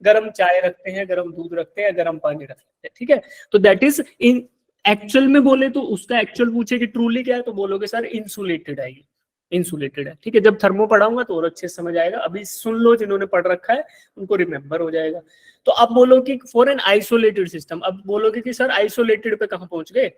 गर्म चाय रखते हैं, गर्म दूध रखते हैं, गर्म पानी रखते हैं, ठीक है। तो दैट इज इन एक्चुअल में बोले तो उसका एक्चुअल पूछे कि ट्रूली क्या है, तो बोलोगे सर इंसुलेटेड है, इंसुलेटेड है, ठीक है। जब थर्मो पढ़ाऊंगा तो और अच्छे से समझ आएगा, अभी सुन लो जिन्होंने पढ़ रखा है उनको रिमेंबर हो जाएगा। तो अब बोलो कि फॉर एन आइसोलेटेड सिस्टम, अब बोलोगे कि सर आइसोलेटेड पे कहां पहुंच गए,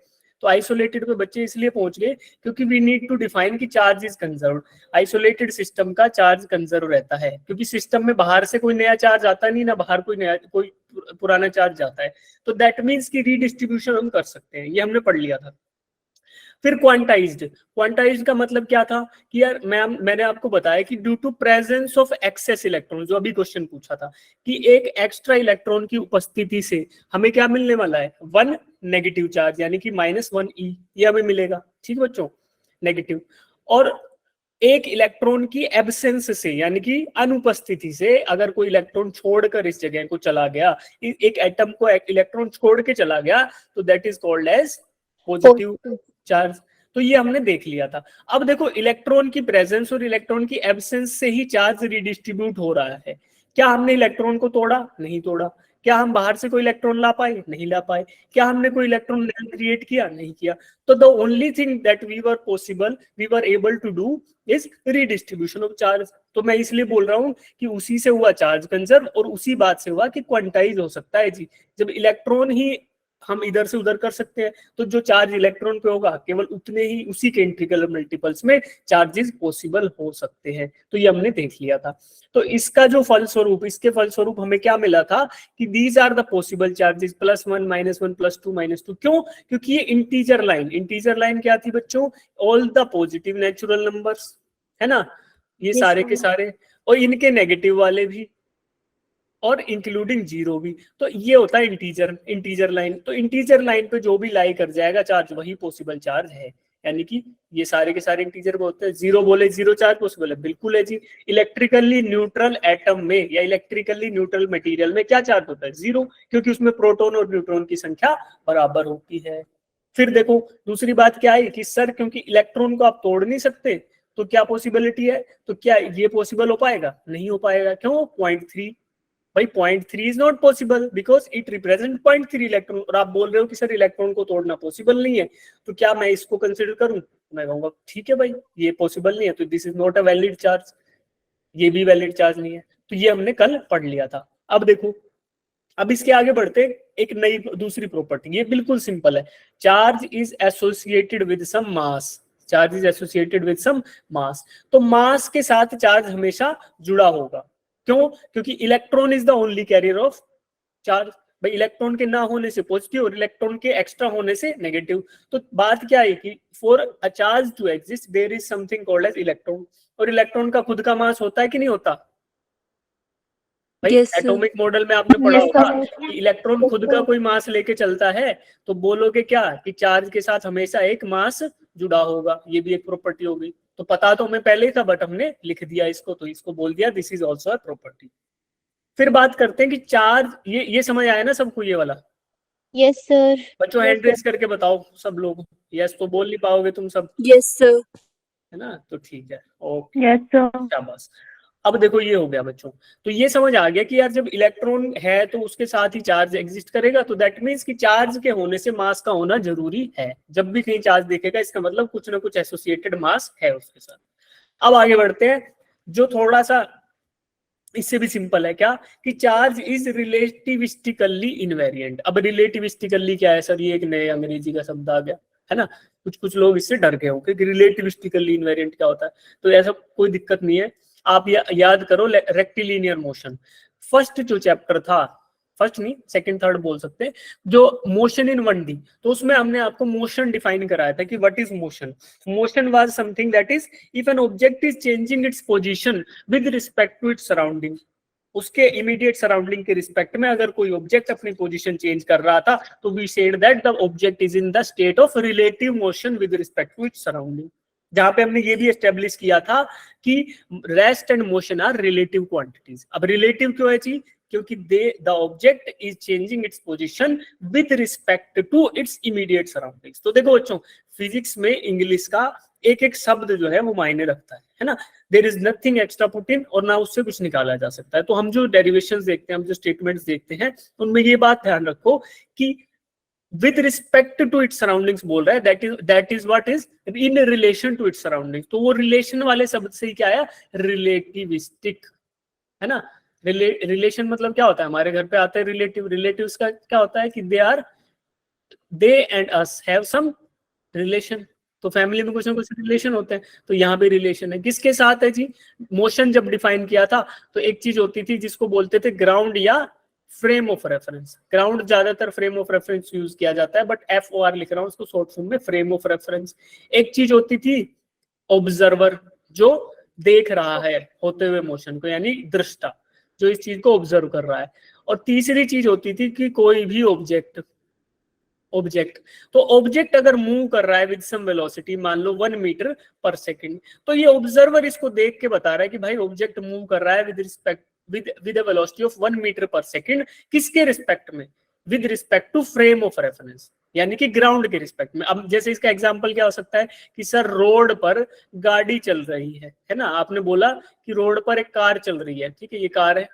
तो आइसोलेटेड पे बच्चे इसलिए पहुंच गए क्योंकि वी नीड टू डिफाइन कि charge is conserved. Isolated system का चार्ज कंजर्व रहता है क्योंकि सिस्टम में बाहर से कोई नया चार्ज आता नहीं, ना बाहर कोई पुराना चार्ज जाता है, तो दैट मीन्स की रीडिस्ट्रीब्यूशन हम कर सकते हैं, ये हमने पढ़ लिया था। फिर क्वांटाइज्ड का मतलब क्या था कि यार मैंने आपको बताया कि due to presence of excess electron, जो अभी क्वेश्चन पूछा था कि एक एक्स्ट्रा इलेक्ट्रॉन की उपस्थिति से हमें क्या मिलने वाला है, 1 नेगेटिव चार्ज, यानी कि -1e, ये हमें मिलेगा, ठीक बच्चों, नेगेटिव। और एक इलेक्ट्रॉन की एब्सेंस से, यानी कि अनुपस्थिति से, अगर कोई इलेक्ट्रॉन छोड़कर इस जगह को चला गया, एक एटम को इलेक्ट्रॉन छोड़ के चला गया, तो that is called as positive charge. तो ये हमने देख लिया था। अब देखो इलेक्ट्रॉन की प्रेजेंस और इलेक्ट्रॉन की एब्सेंस से ही चार्ज रिडिस्ट्रीब्यूट हो रहा है। क्या हमने इलेक्ट्रॉन को तोड़ा, नहीं तोड़ा। क्या हम बाहर से कोई इलेक्ट्रॉन ला पाए, नहीं ला पाए। क्या हमने कोई इलेक्ट्रॉन क्रिएट किया, नहीं किया। तो the only thing that we were able to do is redistribution of charge. तो मैं इसलिए बोल रहा हूं कि उसी से हुआ चार्ज कंजर्व, और उसी बात से हुआ कि क्वांटाइज हो सकता है जी, जब इलेक्ट्रॉन ही हम इधर से उधर कर सकते हैं, तो जो चार्ज इलेक्ट्रॉन पे होगा केवल उतने ही, उसी के इंटीग्रल मल्टीपल्स में चार्जेस पॉसिबल हो सकते हैं। तो ये हमने देख लिया था। तो इसका जो फलस्वरूप, इसके फलस्वरूप हमें क्या मिला था कि these are the possible charges, +1 -1 +2 -2। क्यों? क्योंकि ये इंटीजर लाइन क्या थी बच्चों, all the positive natural numbers, है ना, ये सारे के सारे, और इनके नेगेटिव वाले भी, और इंक्लूडिंग 0 भी। तो ये होता है इंटीजर लाइन। तो इंटीजर लाइन पे जो भी लाई कर जाएगा चार्ज, वही पॉसिबल चार्ज है। यानी कि ये सारे के सारे इंटीजर बोलते हैं। 0 बोले 0 चार्ज पॉसिबल है, बिल्कुल है जी। इलेक्ट्रिकली न्यूट्रल एटम में या इलेक्ट्रिकली न्यूट्रल मटेरियल में क्या चार्ज होता है, 0, क्योंकि उसमें प्रोटॉन और न्यूट्रॉन की संख्या बराबर होती है। फिर देखो दूसरी बात क्या है कि सर क्योंकि इलेक्ट्रॉन को आप तोड़ नहीं सकते, तो क्या पॉसिबिलिटी है, तो क्या ये पॉसिबल हो पाएगा, नहीं हो पाएगा। क्यों? 0.3 भाई, 0.3 is not possible because it represent 0.3 electron. और आप बोल रहे हो कि सर इलेक्ट्रॉन को तोड़ना पॉसिबल नहीं है, तो क्या मैं इसको कंसिडर करूं? मैं कहूंगा ठीक है भाई, ये पॉसिबल नहीं है, तो this is not a valid charge, ये भी वैलिड चार्ज नहीं है। तो ये हमने कल पढ़ लिया था। अब देखो, अब इसके आगे बढ़ते, एक नई दूसरी प्रॉपर्टी, ये बिल्कुल सिंपल है। Charge is associated with some mass, charge is associated with some mass. तो मास के साथ चार्ज हमेशा जुड़ा होगा। क्यों? क्योंकि electron is the only carrier of charge. भाई इलेक्ट्रॉन के ना होने से पॉजिटिव और इलेक्ट्रॉन के एक्स्ट्रा होने से नेगेटिव। तो बात क्या है कि for a charge to exist there is something called as electron. और इलेक्ट्रॉन का खुद का मास होता है कि नहीं होता? भाई एटॉमिक मॉडल में आपने पढ़ा होगा कि इलेक्ट्रॉन खुद का कोई मास लेके चलता है, तो बोलोगे क्या कि चार्ज के साथ हमेशा एक मास जुड़ा होगा। ये भी एक प्रॉपर्टी हो गई। तो पता तो हमें पहले ही था, बट हमने लिख दिया इसको, तो इसको बोल दिया this is also a property. फिर बात करते हैं कि चार्ज, ये समझ आया ना सबको ये वाला? Yes sir. बच्चों हैंड रेज करके बताओ सब लोग। यस तो बोल नहीं पाओगे तुम सब? Yes sir. है ना, तो ठीक है, ओके, यस सर। शाबाश। अब देखो ये हो गया बच्चों, तो ये समझ आ गया कि यार जब इलेक्ट्रॉन है तो उसके साथ ही चार्ज एग्जिस्ट करेगा, तो दैट मीन्स कि चार्ज के होने से मास का होना जरूरी है। जब भी कहीं चार्ज देखेगा इसका मतलब कुछ ना कुछ एसोसिएटेड मास है उसके साथ। अब आगे बढ़ते हैं, जो थोड़ा सा इससे भी सिंपल है, क्या कि चार्ज इज रिलेटिविस्टिकली इनवेरिएंट। अब रिलेटिविस्टिकली क्या है सर, ये एक नए अंग्रेजी का शब्द आ गया है ना। कुछ लोग इससे डर गए होंगे कि रिलेटिविस्टिकली इनवेरिएंट क्या होता है। तो ऐसा कोई दिक्कत नहीं है, आप याद करो रेक्टिलिनियर मोशन। फर्स्ट जो चैप्टर था, फर्स्ट नहीं सेकंड थर्ड बोल सकते हैं, जो मोशन इन 1D, तो उसमें हमने आपको मोशन डिफाइन कराया था कि what is motion. Motion was something that is if an object is changing its position with respect to its surrounding. उसके इमीडिएट सराउंडिंग के रिस्पेक्ट में अगर कोई ऑब्जेक्ट अपनी पोजीशन चेंज कर रहा था, तो we said that the object is in the state of relative motion with respect to its surrounding. जहां पे हमने ये भी एस्टेब्लिश किया था कि rest and motion are relative quantities. अब रिलेटिव क्यों है जी? क्योंकि the object is changing its position with respect to its immediate surroundings. तो देखो बच्चों, फिजिक्स में इंग्लिश का एक एक शब्द जो है वो मायने रखता है ना। There is nothing extra put in, और ना उससे कुछ निकाला जा सकता है। तो हम जो डेरिवेशंस देखते हैं, हम जो स्टेटमेंट्स देखते हैं, उनमें ये बात ध्यान रखो कि with respect to its surroundings बोल रहा है, that is what is in relation to its surroundings. तो वो रिलेशन वाले शब्द से ही क्या आया, रिलेटिविस्टिक, है ना। रिलेशन मतलब क्या होता है, हमारे घर पे आते हैं रिलेटिव, रिलेटिव्स का क्या होता है कि they and us have some relation. तो फैमिली में कुछ ना कुछ रिलेशन होते हैं, तो यहाँ पे रिलेशन है, किसके साथ है जी। मोशन जब डिफाइन किया था तो एक चीज होती थी जिसको बोलते थे ग्राउंड या फ्रेम ऑफ रेफरेंस। ग्राउंड ज्यादातर फ्रेम ऑफ रेफरेंस यूज किया जाता है, बट FOR लिख रहा हूँ उसको शॉर्ट फॉर्म में, फ्रेम ऑफ रेफरेंस। एक चीज होती थी ऑब्जर्वर, जो देख रहा है होते हुए मोशन को, यानी दृष्टा, जो इस चीज को ऑब्जर्व कर रहा है। और तीसरी चीज होती थी कि कोई भी ऑब्जेक्ट तो ऑब्जेक्ट अगर मूव कर रहा है विद सम वेलोसिटी, मान लो 1 मीटर पर सेकंड, तो ये ऑब्जर्वर इसको देख के बता रहा है कि भाई ऑब्जेक्ट मूव कर रहा है with respect with a velocity of 1 metre per second. किसके रिस्पेक्ट में, with respect to frame of reference, यानी कि ग्राउंड के रिस्पेक्ट में। अब जैसे इसका एग्जांपल क्या हो सकता है कि सर रोड पर गाड़ी चल रही है ना। आपने बोला कि रोड पर एक कार चल रही है, ठीक है, ये कार है,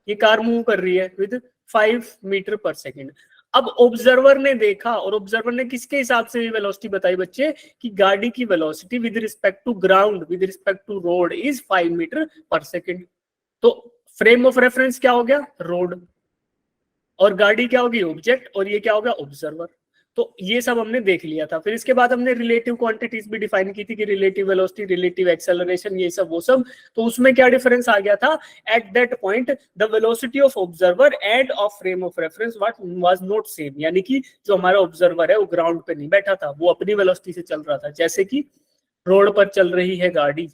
ये कार मूव कर रही है विद 5 मीटर पर सेकंड। अब ऑब्जर्वर ने देखा, और ऑब्जर्वर ने किसके हिसाब से वेलोसिटी बताई बच्चे, कि गाड़ी की velocity with respect to ground, with respect to road is 5 metre per second. तो फ्रेम ऑफ रेफरेंस क्या हो गया, रोड, और गाड़ी क्या होगी, ऑब्जेक्ट, और ये क्या होगा, ऑब्जर्वर। तो ये सब हमने देख लिया था। फिर इसके बाद हमने रिलेटिव क्वांटिटीज भी डिफाइन की थी कि रिलेटिव वेलोसिटी, रिलेटिव एक्सेलरेशन, ये सब वो सब। तो उसमें क्या डिफरेंस आ गया था, at that point the velocity of observer end of frame of reference was not same, यानी कि जो हमारा ऑब्जर्वर है वो ग्राउंड पे नहीं बैठा था, वो अपनी वेलोसिटी से चल रहा था। जैसे कि रोड पर चल रही है गाड़ी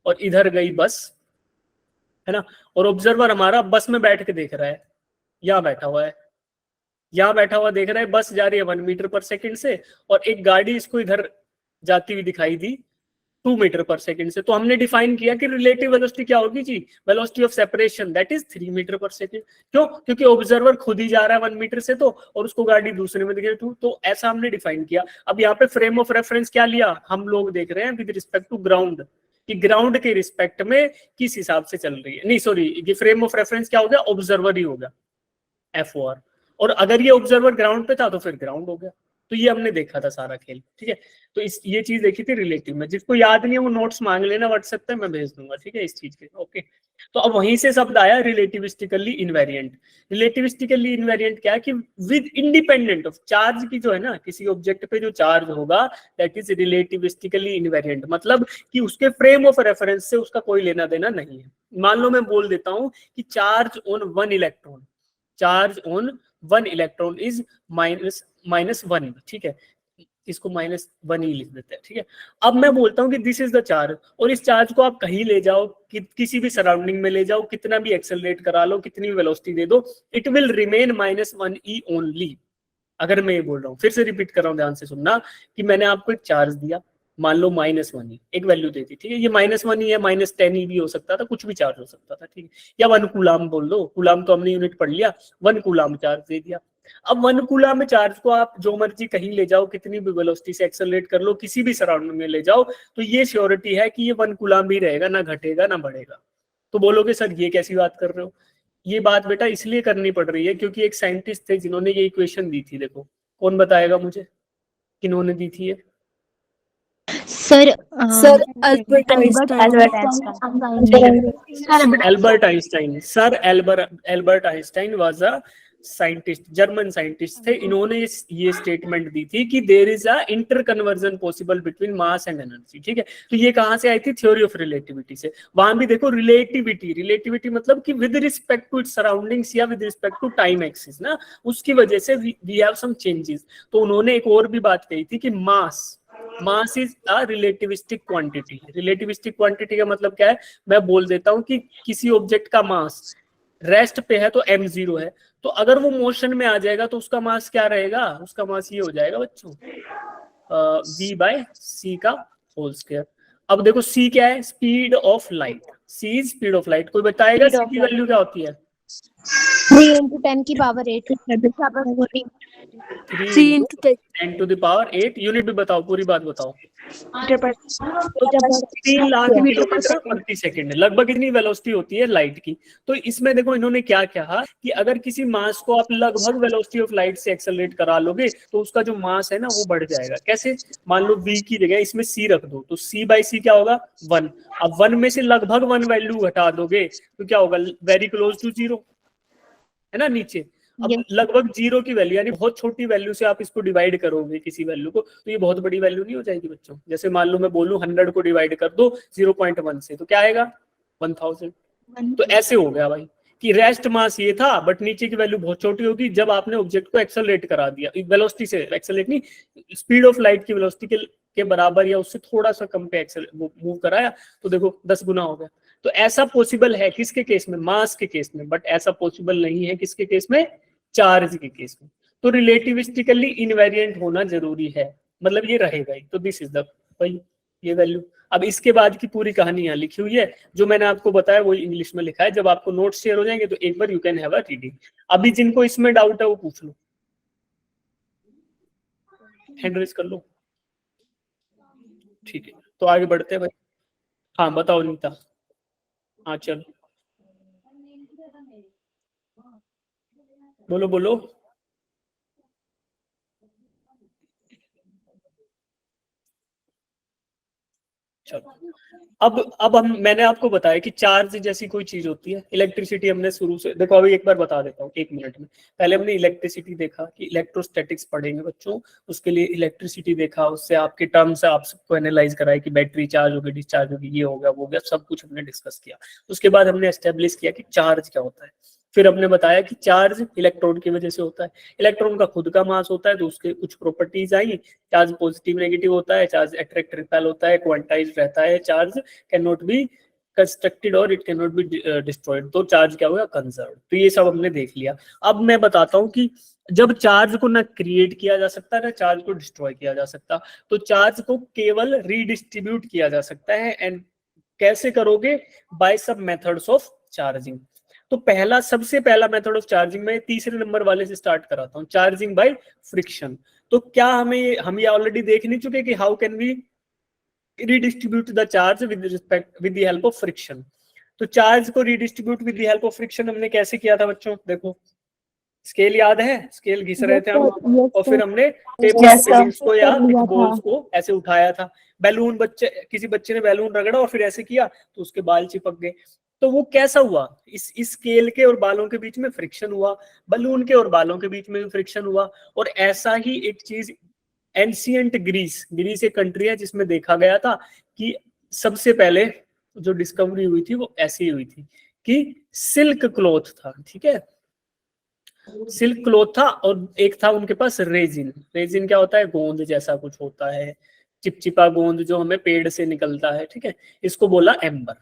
और इधर गई बस, है ना, और ऑब्जर्वर हमारा बस में बैठ के देख रहा है, यहाँ बैठा हुआ है, यहाँ बैठा हुआ देख रहा है, बस जा रही है 1 मीटर पर सेकंड से, और एक गाड़ी इसको इधर जाती हुई दिखाई दी 2 मीटर पर सेकंड से। तो हमने डिफाइन किया कि रिलेटिव वेलोसिटी क्या होगी जी, velocity of separation that is 3 metre per second. क्यों, क्योंकि ऑब्जर्वर खुद ही जा रहा है 1 मीटर से, तो और उसको गाड़ी दूसरे में दिख रही है, तो ऐसा हमने डिफाइन किया। अब यहाँ पे फ्रेम ऑफ रेफरेंस क्या लिया, हम लोग देख रहे हैं विद रिस्पेक्ट टू ग्राउंड, कि ग्राउंड के रिस्पेक्ट में किस हिसाब से चल रही है। नहीं सॉरी, ये फ्रेम ऑफ रेफरेंस क्या हो गया, ऑब्जर्वर ही हो गया, FOR। और अगर ये ऑब्जर्वर ग्राउंड पे था तो फिर ग्राउंड हो गया। तो ये हमने देखा था सारा खेल, ठीक है। तो ये चीज देखी थी रिलेटिव में। जिसको याद नहीं है वो नोट्स मांग लेना व्हाट्सएप पे, मैं भेज दूंगा, ठीक है, इस चीज के। ओके, तो अब वहीं से शब्द आया रिलेटिविस्टिकली इनवेरिएंट। रिलेटिविस्टिकली इनवेरिएंट क्या है कि विद इंडिपेंडेंट ऑफ चार्ज की, जो है ना, किसी ऑब्जेक्ट पे जो चार्ज होगा दैट इज रिलेटिविस्टिकली इनवेरिएंट, मतलब कि उसके फ्रेम ऑफ रेफरेंस से उसका कोई लेना देना नहीं है। मान लो मैं बोल देता हूं कि charge on 1 electron, charge on 1 electron is -1, ठीक है, इसको -1 ही लिख देते हैं, ठीक है। अब मैं बोलता हूं कि दिस इज द चार्ज, और इस चार्ज को आप कहीं ले जाओ, किसी भी सराउंडिंग में ले जाओ, कितना भी एक्सेलरेट करा लो, कितनी भी वेलोसिटी दे दो, इट विल रिमेन -1 ओनली। अगर मैं ये बोल रहा हूँ, फिर से रिपीट कर रहा हूँ, ध्यान से सुनना, कि मैंने आपको एक चार्ज दिया, मान लो -1 ही एक वैल्यू दे दी, ठीक है, ये -1 ही है, -10 ही भी हो सकता था, कुछ भी चार्ज हो सकता था, ठीक है, या 1 कूलाम बोल दो, कूलाम तो हमने यूनिट पढ़ लिया, 1 कूलाम चार्ज दे दिया। अब 1 कूलाम में चार्ज को आप जो मर्जी कहीं ले जाओ, कितनी भी वेलोसिटी से एक्सेलरेट कर लो, किसी भी सराउंडिंग में ले जाओ, तो ये श्योरिटी है कि ये 1 कूलाम भी रहेगा, ना घटेगा ना बढ़ेगा। तो बोलोगे सर ये कैसी बात कर रहे हो, ये बात बेटा इसलिए करनी पड़ रही है क्योंकि एक साइंटिस्ट थे जिन्होंने ये इक्वेशन दी थी। देखो कौन बताएगा मुझे, किन्होंने दी थी ये? Sir Albert Einstein. Sir Albert Einstein was a scientist, German scientist थे। इन्होंने ये स्टेटमेंट दी थी कि there is a inter conversion possible between mass and energy, ठीक है। तो ये कहां से आई थी, थ्योरी ऑफ रिलेटिविटी से। वहां भी देखो रिलेटिविटी मतलब कि with respect to its surroundings या with respect to time axis ना, उसकी वजह से वी हैव सम चेंजेस। तो उन्होंने एक और भी बात कही थी कि mass is a relativistic quantity. Relativistic quantity का मतलब क्या है, मैं बोल देता हूं कि किसी ऑब्जेक्ट का मास रेस्ट पे है तो m0 है, तो अगर वो मोशन में आ जाएगा तो उसका मास क्या रहेगा, उसका मास ये हो जाएगा बच्चों v/c का होल स्क्वायर। अब देखो c क्या है, speed of light, c is speed of light. कोई बताएगा c की वैल्यू क्या होती है? 3 × 10⁸ 3 3 into 10 10 to the power 8। Unit भी बताओ, पूरी बात बताओ। मीटर पर 3 लाख मीटर पर किलोमीटर प्रति सेकंड, लगभग इतनी वेलोसिटी होती है लाइट की। तो इसमें देखो इन्होंने क्या कहा कि अगर किसी मास को आप लगभग वेलोसिटी ऑफ लाइट से एक्सेलरेट करा लोगे तो उसका जो मास है ना वो बढ़ जाएगा। कैसे? मान लो v की जगह इसमें c रख दो, तो c/c क्या होगा? 1। अब 1 में से लगभग 1 वैल्यू घटा दोगे तो क्या होगा? वेरी क्लोज टू 0, है ना नीचे। अब Yes. लगभग 0 की वैल्यू यानी बहुत छोटी वैल्यू से आप इसको डिवाइड करोगे किसी वैल्यू को, तो ये बहुत बड़ी वैल्यू नहीं हो जाएगी बच्चों। जैसे मान लो मैं बोलूं 100 को डिवाइड कर दो 0.1 से, तो क्या आएगा? 1000। तो ऐसे हो गया भाई कि रेस्ट मास ये था बट नीचे की वैल्यू बहुत छोटी होगी जब आपने ऑब्जेक्ट को एक्सेलरेट करा दिया, वेलोसिटी से एक्सेलरेट नहीं, स्पीड ऑफ लाइट की वेलोसिटी के बराबर या उससे थोड़ा सा कम पे मूव कराया, तो देखो 10 गुना हो गया। तो ऐसा पॉसिबल है किसके केस में? मास के केस में, बट ऐसा पॉसिबल नहीं है किसके केस में? चार्ज के केस में। तो रिलेटिविस्टिकली इनवेरिएंट होना जरूरी है, मतलब ये रहेगा ही। तो दिस इज द भाई ये वैल्यू। अब इसके बाद की पूरी कहानी यहाँ लिखी हुई है, जो मैंने आपको बताया वो इंग्लिश में लिखा है। जब आपको नोट्स शेयर हो जाएंगे तो एक बार you can have a reading. अभी जिनको इसमें डाउट है वो पूछ लो, हैंड रेज कर लो। ठीक है, तो आगे बढ़ते हैं भाई। हाँ बताओ नीता। हाँ चलो बोलो बोलो। चलो अब मैंने आपको बताया कि चार्ज जैसी कोई चीज होती है। इलेक्ट्रिसिटी हमने शुरू से देखो, अभी एक बार बता देता हूँ 1 मिनट में। पहले हमने इलेक्ट्रिसिटी देखा कि इलेक्ट्रोस्टैटिक्स पढ़ेंगे बच्चों, उसके लिए इलेक्ट्रिसिटी देखा, उससे आपके टर्म्स आप सबको एनालाइज कराया कि बैटरी चार्ज होगी, डिस्चार्ज होगी, ये हो गया वो हो गया, सब कुछ हमने डिस्कस किया। उसके बाद हमने एस्टेब्लिश किया कि चार्ज क्या होता है। फिर हमने बताया कि चार्ज इलेक्ट्रॉन की वजह से होता है। इलेक्ट्रॉन का खुद का मास होता है तो उसके कुछ प्रॉपर्टीज आई। चार्ज पॉजिटिव नेगेटिव होता है, चार्ज अट्रैक्ट रिपेल होता है, क्वांटाइज रहता है, charge can not be constructed और it can not be destroyed. तो चार्ज क्या होगा? कंजर्व। तो ये सब हमने देख लिया। अब मैं बताता हूँ कि जब चार्ज को ना क्रिएट किया जा सकता ना चार्ज को डिस्ट्रॉय किया जा सकता, तो चार्ज को केवल रीडिस्ट्रीब्यूट किया जा सकता है। एंड कैसे करोगे? बाय सब मेथड्स ऑफ चार्जिंग। तो सबसे पहला मेथड ऑफ चार्जिंग में 3 नंबर वाले से स्टार्ट कराता हूँ, चार्जिंग बाय फ्रिक्शन। तो क्या हम ये ऑलरेडी देख नहीं चुके कि how can we redistribute the charge with the help of friction. तो चार्ज को redistribute with the help of friction हमने कैसे किया था बच्चों? देखो स्केल याद है, स्केल घिस रहे थे हम, और फिर हमने टेपर फिलिंग्स को या बॉल्स को ऐसे उठाया था। बैलून किसी बच्चे ने बैलून रगड़ा और फिर ऐसे किया तो उसके बाल चिपक गए। तो वो कैसा हुआ? इस स्केल के और बालों के बीच में फ्रिक्शन हुआ, बलून के और बालों के बीच में भी फ्रिक्शन हुआ। और ऐसा ही एक चीज एंशियंट ग्रीस एक कंट्री है जिसमें देखा गया था कि सबसे पहले जो डिस्कवरी हुई थी वो ऐसी हुई थी कि सिल्क क्लॉथ था। ठीक है, सिल्क क्लॉथ था और एक था उनके पास रेजिन। रेजिन क्या होता है? गोंद जैसा कुछ होता है, चिपचिपा गोंद जो हमें पेड़ से निकलता है। ठीक है, इसको बोला एम्बर।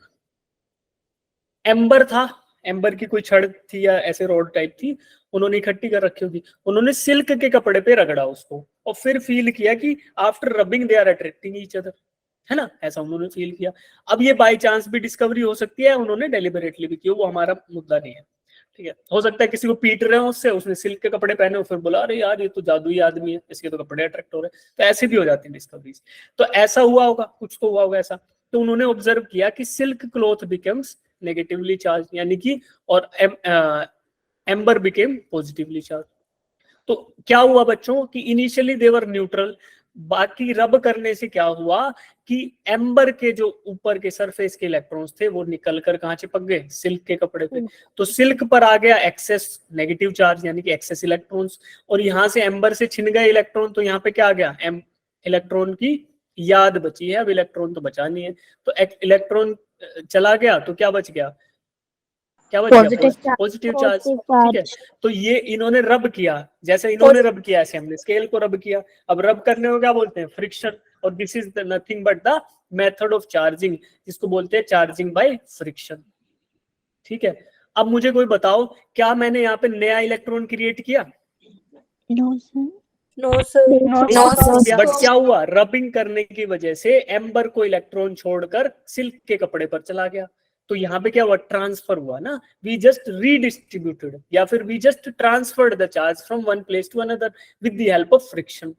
एम्बर था, एम्बर की कोई छड़ थी या ऐसे रोड टाइप थी, उन्होंने इकट्ठी कर रखी होगी। उन्होंने सिल्क के कपड़े पे रगड़ा उसको और फिर फील किया कि after rubbing they are attracting each other, है ना? ऐसा उन्होंने फील किया। अब ये बाय चांस भी डिस्कवरी हो सकती है, उन्होंने डेलिबरेटली भी किया, वो हमारा मुद्दा नहीं है। ठीक है, हो सकता है किसी को पीट रहे हो उससे, उसने सिल्क के कपड़े पहने और फिर बोला अरे यार ये तो जादुई आदमी है, इसके तो कपड़े अट्रैक्ट हो रहे हैं। तो ऐसे भी हो जाती है डिस्कवरीज। तो ऐसा हुआ होगा, कुछ तो हुआ होगा ऐसा। तो उन्होंने ऑब्जर्व किया कि silk cloth becomes negatively charge, यानी कि और एम्बर बिकेम पॉजिटिवली चार्ज। तो क्या हुआ बच्चों कि इनिशियली देवर न्यूट्रल, बाकी रब करने से क्या हुआ कि एम्बर के जो ऊपर के सरफेस के इलेक्ट्रॉन्स थे वो निकल कर कहां चिपक गए? सिल्क के कपड़े पे। तो सिल्क पर आ गया एक्सेस नेगेटिव चार्ज यानी कि एक्सेस इलेक्ट्रॉन्स, और यहां से एम्बर से छिन गए इलेक्ट्रॉन, तो यहाँ पे क्या आ गया? इलेक्ट्रॉन की याद बची है, अब इलेक्ट्रॉन तो बचा नहीं है। तो इलेक्ट्रॉन चला गया तो क्या बच गया? क्या बच गया? Positive charge. ठीक है, तो ये इन्होंने रब किया, जैसे इन्होंने रब किया ऐसे हमने स्केल को रब किया। अब रब करने को क्या बोलते हैं? फ्रिक्शन। और this is nothing but the method of charging, जिसको बोलते हैं चार्जिंग बाय फ्रिक्शन। ठीक है, अब मुझे कोई बताओ क्या मैंने यहाँ पे नया इलेक्ट्रॉन क्रिएट किया? No, sir. No sir but क्या हुआ? रबिंग करने की वजह से एम्बर को इलेक्ट्रॉन छोड़कर सिल्क के कपड़े पर चला गया। तो यहाँ पे क्या हुआ, ट्रांसफर हुआ ना, वी जस्ट रीडिस्ट्रीब्यूटेड या फिर we just transferred the charge from one place to another with the help of friction.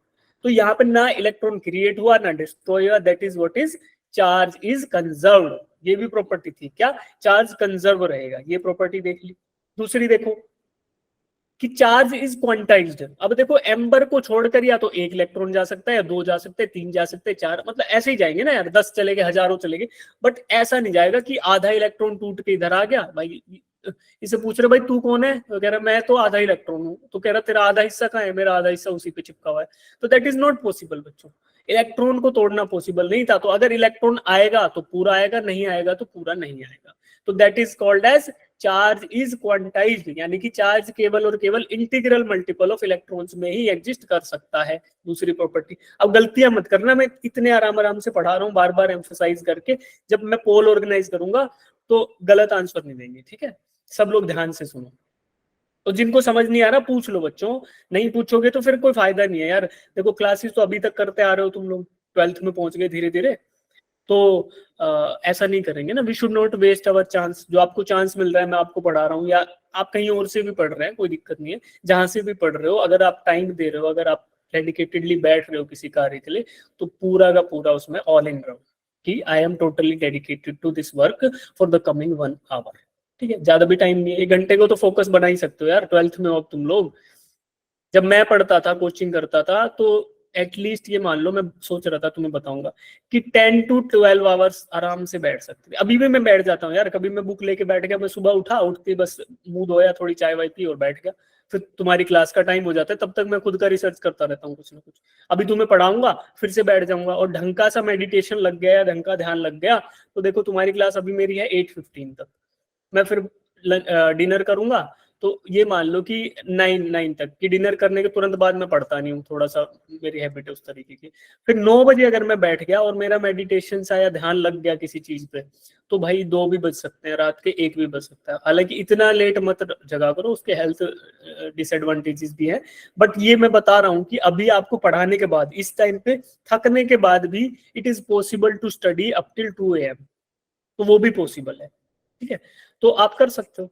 तो यहाँ पे ना इलेक्ट्रॉन क्रिएट हुआ ना डिस्ट्रॉय हुआ, that is what is charge is conserved. ये भी प्रॉपर्टी थी क्या, चार्ज कंजर्व रहेगा, ये प्रॉपर्टी देख ली। दूसरी देखो कि चार्ज इज क्वांटाइज्ड। अब देखो एम्बर को छोड़कर या तो एक इलेक्ट्रॉन जा सकता है, या दो जा सकते हैं, तीन जा सकते हैं, चार, मतलब ऐसे ही जाएंगे ना यार, 10 चले गए, हजारों चले गए, बट ऐसा नहीं जाएगा कि आधा इलेक्ट्रॉन टूट के इधर आ गया। भाई इसे पूछ रहे भाई तू कौन है, तो कह रहा मैं तो आधा इलेक्ट्रॉन हूँ, तो कह रहा तेरा आधा हिस्सा कहाँ है, मेरा आधा हिस्सा उसी पे चिपका हुआ है। तो दैट इज नॉट पॉसिबल बच्चों, इलेक्ट्रॉन को तोड़ना पॉसिबल नहीं था। तो अगर इलेक्ट्रॉन आएगा तो पूरा आएगा, नहीं आएगा तो पूरा नहीं आएगा। तो that is called as charge is quantised, यानी कि चार्ज केवल और केवल इंटीग्रल मल्टीपल ऑफ इलेक्ट्रॉन्स में ही एग्जिस्ट कर सकता है। दूसरी प्रॉपर्टी, अब गलतियां मत करना, मैं इतने आराम आराम से पढ़ा रहा हूँ बार बार एम्फसाइज करके, जब मैं पोल ऑर्गेनाइज करूंगा तो गलत आंसर नहीं देंगे, ठीक है। सब लोग ध्यान से सुनो, तो जिनको समझ नहीं आ रहा पूछ लो बच्चों, नहीं पूछोगे तो फिर कोई फायदा नहीं है यार। देखो क्लासेस तो अभी तक करते आ रहे हो तुम लोग, 12th में पहुंच गए धीरे धीरे, तो ऐसा नहीं करेंगे ना। We should not waste our chance. जो आपको चांस मिल रहा है, मैं आपको पढ़ा रहा हूँ, या आप कहीं और से भी पढ़ रहे हैं, कोई दिक्कत नहीं है, जहां से भी पढ़ रहे हो, अगर आप टाइम दे रहे हो, अगर आप डेडिकेटेडली बैठ रहे हो किसी कार्य के लिए, तो पूरा का पूरा उसमें ऑल इन रहो कि I am totally dedicated to this work for the coming 1 hour, ठीक है। ज्यादा भी टाइम नहीं है, 1 घंटे को तो फोकस बना ही सकते हो यार, 12th में हो अब तुम लोग। जब मैं पढ़ता था, कोचिंग करता था, तो एटलीस्ट ये मान लो, मैं सोच रहा था तुम्हें बताऊंगा कि 10 to 12 आवर्स आराम से बैठ सकते थे। अभी भी मैं बैठ जाता हूँ यार, कभी मैं बुक लेके बैठ गया, मैं सुबह उठा, उठते बस मुंह धोया, थोड़ी चाय वाय पी और बैठ गया, फिर तुम्हारी क्लास का टाइम हो जाता है, तब तक मैं खुद का रिसर्च करता रहता हूँ कुछ ना कुछ। अभी तुम्हें पढ़ाऊंगा, फिर से बैठ जाऊंगा, और ढंग का सा मेडिटेशन लग गया, ढंग का ध्यान लग गया, तो देखो तुम्हारी क्लास अभी मेरी है 8:15 तक, मैं फिर डिनर करूंगा, तो ये मान लो कि 9 तक कि डिनर करने के तुरंत बाद मैं पढ़ता नहीं हूँ, थोड़ा सा मेरी हैबिट है उस तरीके की। फिर 9 बजे अगर मैं बैठ गया और मेरा मेडिटेशन सा या ध्यान लग गया किसी चीज पे, तो भाई 2 भी बज सकते हैं रात के, 1 भी बज सकता है। हालांकि इतना लेट मत जगा करो, उसके हेल्थ डिसएडवांटेजेस भी है, बट ये मैं बता रहा हूँ कि अभी आपको पढ़ाने के बाद, इस टाइम पे थकने के बाद भी it is possible to study up till 2 AM, तो वो भी पॉसिबल है, ठीक है। तो आप कर सकते हो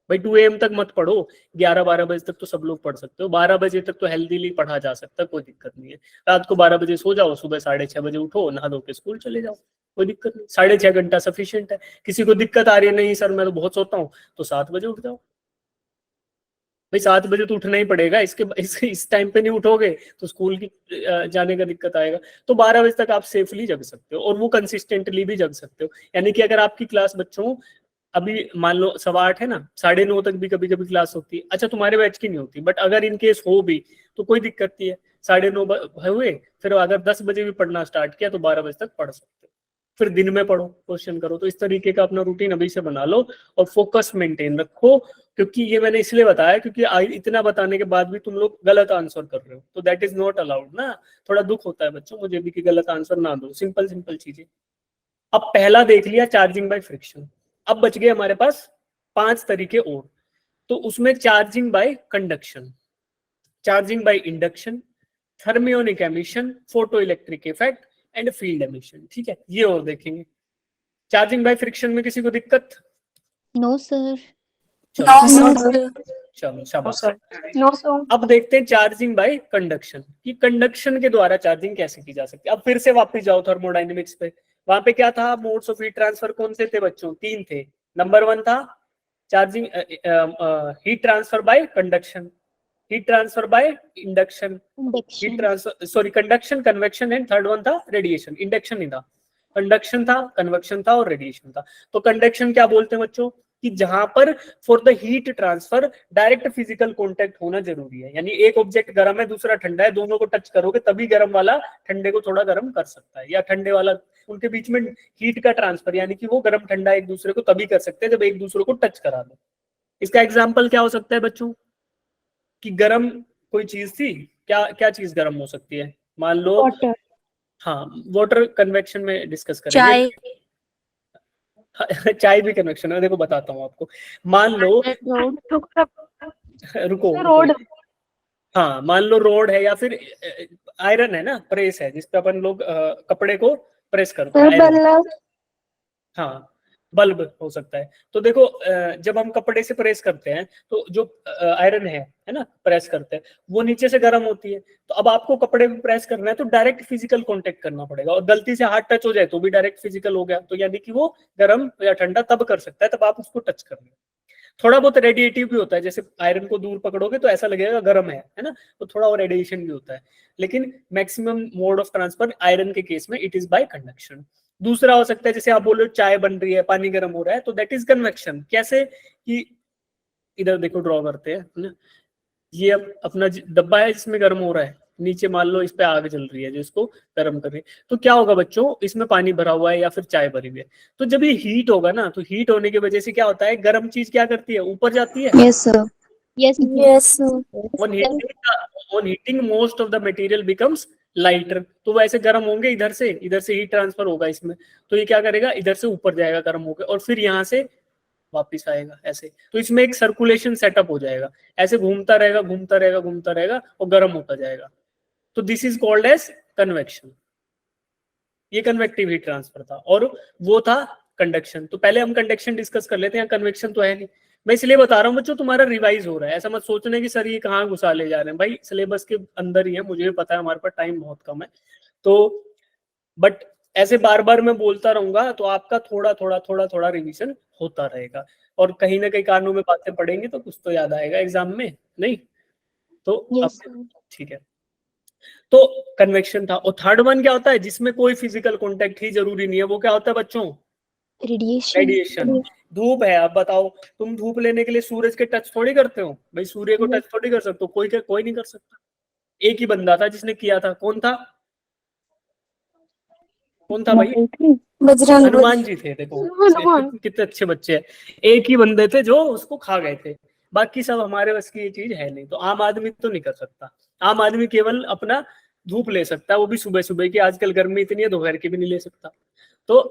भाई, 2 AM तक मत पढ़ो, 11-12 बजे तक तो सब लोग पढ़ सकते हो, 12 बजे तक तो हेल्दीली पढ़ा जा सकता है, कोई दिक्कत नहीं है। रात को 12 बजे सो जाओ, सुबह 6:30 बजे उठो, नहा धो के स्कूल चले जाओ, कोई दिक्कत नहीं, 6.5 घंटा सफिशिएंट है। किसी को दिक्कत आ रही है, नहीं सर मैं तो बहुत सोता हूँ, तो 7 बजे उठ जाओ भाई, 7 बजे तो उठना ही पड़ेगा, इस टाइम पे नहीं उठोगे तो स्कूल की जाने का दिक्कत आएगा। तो 12 बजे तक आप सेफली जग सकते हो, और वो कंसिस्टेंटली भी जग सकते हो। यानी कि अगर आपकी क्लास बच्चों अभी मान लो 8:15 है ना, 9:30 तक भी कभी कभी क्लास होती है, अच्छा तुम्हारे बैच की नहीं होती, बट अगर इन केस हो भी तो कोई दिक्कत नहीं है, 9:30 हुए, फिर अगर 10 बजे भी पढ़ना स्टार्ट किया तो 12 बजे तक पढ़ सकते हो, फिर दिन में पढ़ो, क्वेश्चन करो। तो इस तरीके का अपना रूटीन अभी से बना लो, और फोकस मेंटेन रखो, क्योंकि ये मैंने इसलिए बताया क्योंकि इतना बताने के बाद भी तुम लोग गलत आंसर कर रहे हो, तो दैट इज नॉट अलाउड ना। थोड़ा दुख होता है बच्चों मुझे भी कि गलत आंसर ना दो, सिंपल सिंपल चीजें। अब पहला देख लिया चार्जिंग बाय फ्रिक्शन, अब बच गए हमारे पास 5 तरीके और। तो उसमें charging by conduction, charging by induction, thermionic emission, photo electric effect and field emission, ठीक है, ये और देखेंगे। चार्जिंग बाय फ्रिक्शन में किसी को दिक्कत? No, sir. चलो शाबाश। No sir. अब देखते हैं चार्जिंग बाय कंडक्शन, कि कंडक्शन के द्वारा चार्जिंग कैसे की जा सकती है। अब फिर से वापस जाओ थर्मोडायनेमिक्स पे, वहां पे क्या था, मोड्स ऑफ हीट ट्रांसफर कौन से थे बच्चों? 3 थे। नंबर 1 था charging heat transfer by conduction, heat transfer by induction, heat Induction. Transfer sorry conduction, convection, and third one था रेडिएशन। इंडक्शन नहीं था, कंडक्शन था, कन्वेक्शन था और रेडिएशन था। तो कंडक्शन क्या बोलते हैं बच्चों, कि जहां पर for the heat transfer direct physical contact होना जरूरी है, यानी एक ऑब्जेक्ट गर्म है दूसरा ठंडा है, दोनों को टच करोगे तभी गर्म वाला ठंडे को थोड़ा गर्म कर सकता है, या ठंडे वाला, उनके बीच में हीट का ट्रांसफर, यानी कि वो गर्म ठंडा एक दूसरे को तभी कर सकते हैं जब एक दूसरे को टच करा दो। इसका एग्जाम्पल क्या हो सकता है बच्चों, कि गर्म कोई चीज थी, क्या क्या चीज गर्म हो सकती है, मान लो, वाटर। हाँ वाटर कन्वेक्शन में डिस्कस करेंगे। चाय भी कन्वेक्शन है, देखो बताता हूँ आपको। मान लो रुको रोड। हाँ मान लो रोड है, या फिर आयरन है ना, प्रेस है जिसपे अपन लोग कपड़े को प्रेस करते हैं, आयरन। हाँ बल्ब हो सकता है। तो देखो जब हम कपड़े से प्रेस करते हैं तो जो आयरन है ना, प्रेस करते हैं, वो नीचे से गर्म होती है। तो अब आपको कपड़े पे प्रेस करना है तो डायरेक्ट फिजिकल कांटेक्ट करना पड़ेगा, और गलती से हाथ टच हो जाए तो भी डायरेक्ट फिजिकल हो गया, तो यानी कि वो गर्म या ठंडा तब कर सकता है, तब आप उसको टच कर रहे हो। थोड़ा बहुत रेडिएटिव भी होता है, जैसे आयरन को दूर पकड़ोगे तो ऐसा लगेगा गर्म है ना, तो थोड़ा और रेडिएशन भी होता है। लेकिन maximum mode of transfer iron के केस में इट इज बाय कंडक्शन। दूसरा हो सकता है जैसे आप बोल रहे हो चाय बन रही है, पानी गर्म हो रहा है, तो दैट इज कन्वेक्शन। कैसे कि इधर देखो ड्रॉ करते हैं ना, ये अब अपना डब्बा है जिसमें गर्म हो रहा है, नीचे मान लो इस पे आग जल रही है जो इसको गर्म कर रही है, तो क्या होगा बच्चों, इसमें पानी भरा हुआ है या फिर चाय भरी हुई है, तो जब ये हीट होगा ना, तो हीट होने की वजह से क्या होता है, गर्म चीज क्या करती है, ऊपर जाती है। Yes, sir. Yes, sir. Yes, sir. On heating most of the material becomes lighter, तो वैसे गर्म होंगे, इधर से हीट ट्रांसफर होगा इसमें, तो ये क्या करेगा, इधर से ऊपर जाएगा गर्म होकर, और फिर यहाँ से वापिस आएगा ऐसे, तो इसमें एक सर्कुलेशन सेटअप हो जाएगा, ऐसे घूमता रहेगा घूमता रहेगा घूमता रहेगा और गर्म होता जाएगा। तो this is called as convection. ये कन्वेक्टिव हीट ट्रांसफर था, और वो था कंडक्शन। तो पहले हम कंडक्शन डिस्कस कर लेते हैं, कन्वेक्शन तो है नहीं। मैं इसलिए बता रहा हूँ बच्चों, तुम्हारा रिवाइज हो रहा है, ऐसा मत सोचने कि सर ये कहाँ घुसा ले जा रहे हैं, भाई सिलेबस के अंदर ही है, मुझे भी पता है हमारे पास टाइम बहुत कम है, तो बट ऐसे बार बार मैं बोलता रहूंगा तो आपका थोड़ा थोड़ा थोड़ा थोड़ा रिवीजन होता रहेगा, और कहीं ना कहीं कानों में बातें पढ़ेंगे तो कुछ तो याद आएगा एग्जाम में, नहीं तो Yes, अब sir. ठीक है। तो कन्वेक्शन था, और थर्ड वन क्या होता है, जिसमें कोई फिजिकल कांटेक्ट ही जरूरी नहीं है, वो क्या होता है बच्चों, Radiation. रेडिएशन। धूप है, अब बताओ तुम धूप लेने के लिए सूरज के टच थोड़ी करते हो, भाई सूर्य को टच थोड़ी कर सकते हो, कोई नहीं कर सकता। एक ही बंदा था जिसने किया था, कौन था, कौन था भाई, बजरंग हनुमान जी थे। देखो कितने अच्छे बच्चे हैं, एक ही बंदे थे जो उसको खा गए थे, बाकी सब हमारे बस की ये चीज है नहीं। तो आम आदमी तो नहीं कर सकता, आम आदमी केवल अपना धूप ले सकता है, वो भी सुबह सुबह की, आजकल गर्मी इतनी है दोपहर की भी नहीं ले सकता। तो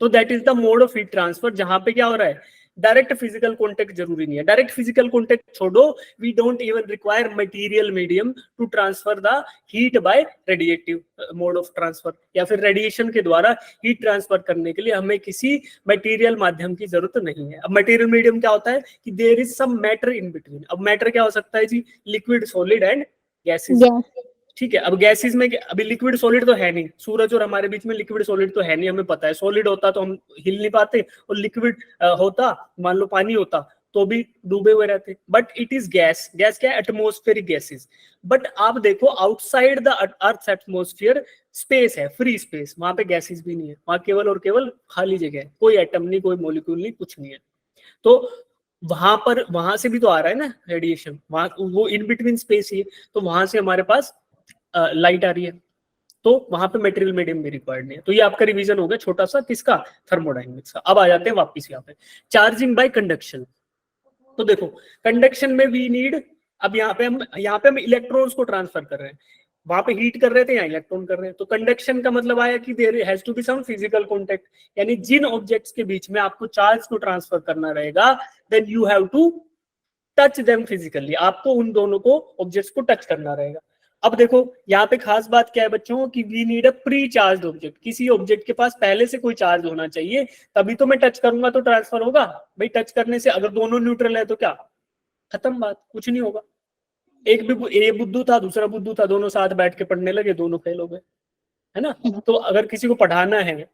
तो that is the mode of heat transfer, जहां पे क्या हो रहा है, डायरेक्ट फिजिकल कांटेक्ट जरूरी नहीं है। डायरेक्ट फिजिकल कांटेक्ट छोड़ो, we don't even require material medium to transfer the heat by radiative mode of transfer, या फिर रेडिएशन के द्वारा हीट ट्रांसफर करने के लिए हमें किसी मटेरियल माध्यम की जरूरत नहीं है। अब मटेरियल मीडियम क्या होता है कि there is some matter in between. अब मैटर क्या हो सकता है जी, liquid, solid and gases. Yes. ठीक है, अब गैसेस में अभी लिक्विड सॉलिड तो है नहीं, सूरज और हमारे बीच में लिक्विड सॉलिड तो है नहीं, हमें पता है। सॉलिड होता तो हम हिल नहीं पाते, और लिक्विड होता, मान लो पानी होता तो भी डूबे हुए रहते, but it is gas. Gas क्या है, एटमोस्फेरिक गैसेस। बट आप देखो outside the earth atmosphere space है, फ्री स्पेस, वहां पे गैसेस भी नहीं है, वहां केवल और केवल खाली जगह है, कोई एटम नहीं, कोई मॉलिक्यूल नहीं, कुछ नहीं है। तो वहां पर, वहां से भी तो आ रहा है ना रेडिएशन, वहां वो इन बिटवीन स्पेस ही है, तो वहां से हमारे पास लाइट आ रही है, तो वहां पे मटेरियल मीडियम भी रिक्वायर्ड नहीं है। तो ये आपका रिवीजन हो गया छोटा सा, किसका, थर्मोडायनेमिक्स का। अब आ जाते हैं वापस यहाँ पे, चार्जिंग बाय कंडक्शन। तो देखो कंडक्शन में वी नीड, अब यहाँ पे हम इलेक्ट्रॉन्स को ट्रांसफर कर रहे हैं, वहां पे हीट कर रहे थे, यहाँ इलेक्ट्रॉन कर रहे हैं, तो कंडक्शन का मतलब आया कि there has to be some physical contact, यानी जिन ऑब्जेक्ट्स के बीच में आपको चार्ज को ट्रांसफर करना रहेगा, then you have to touch them physically, आपको उन दोनों को ऑब्जेक्ट्स को टच करना रहेगा। अब देखो यहाँ पे खास बात क्या है बच्चों, कि we need a pre charge object, किसी ऑब्जेक्ट के पास पहले से कोई चार्ज होना चाहिए, तभी तो मैं टच करूंगा तो ट्रांसफर होगा। भाई टच करने से अगर दोनों न्यूट्रल है तो क्या, खत्म बात, कुछ नहीं होगा। एक भी ए बुद्धू था, दूसरा बुद्धू था, दोनों साथ बैठ के पढ़ने लगे, दोनों फेल हो गए, है ना। तो अगर किसी को पढ़ाना है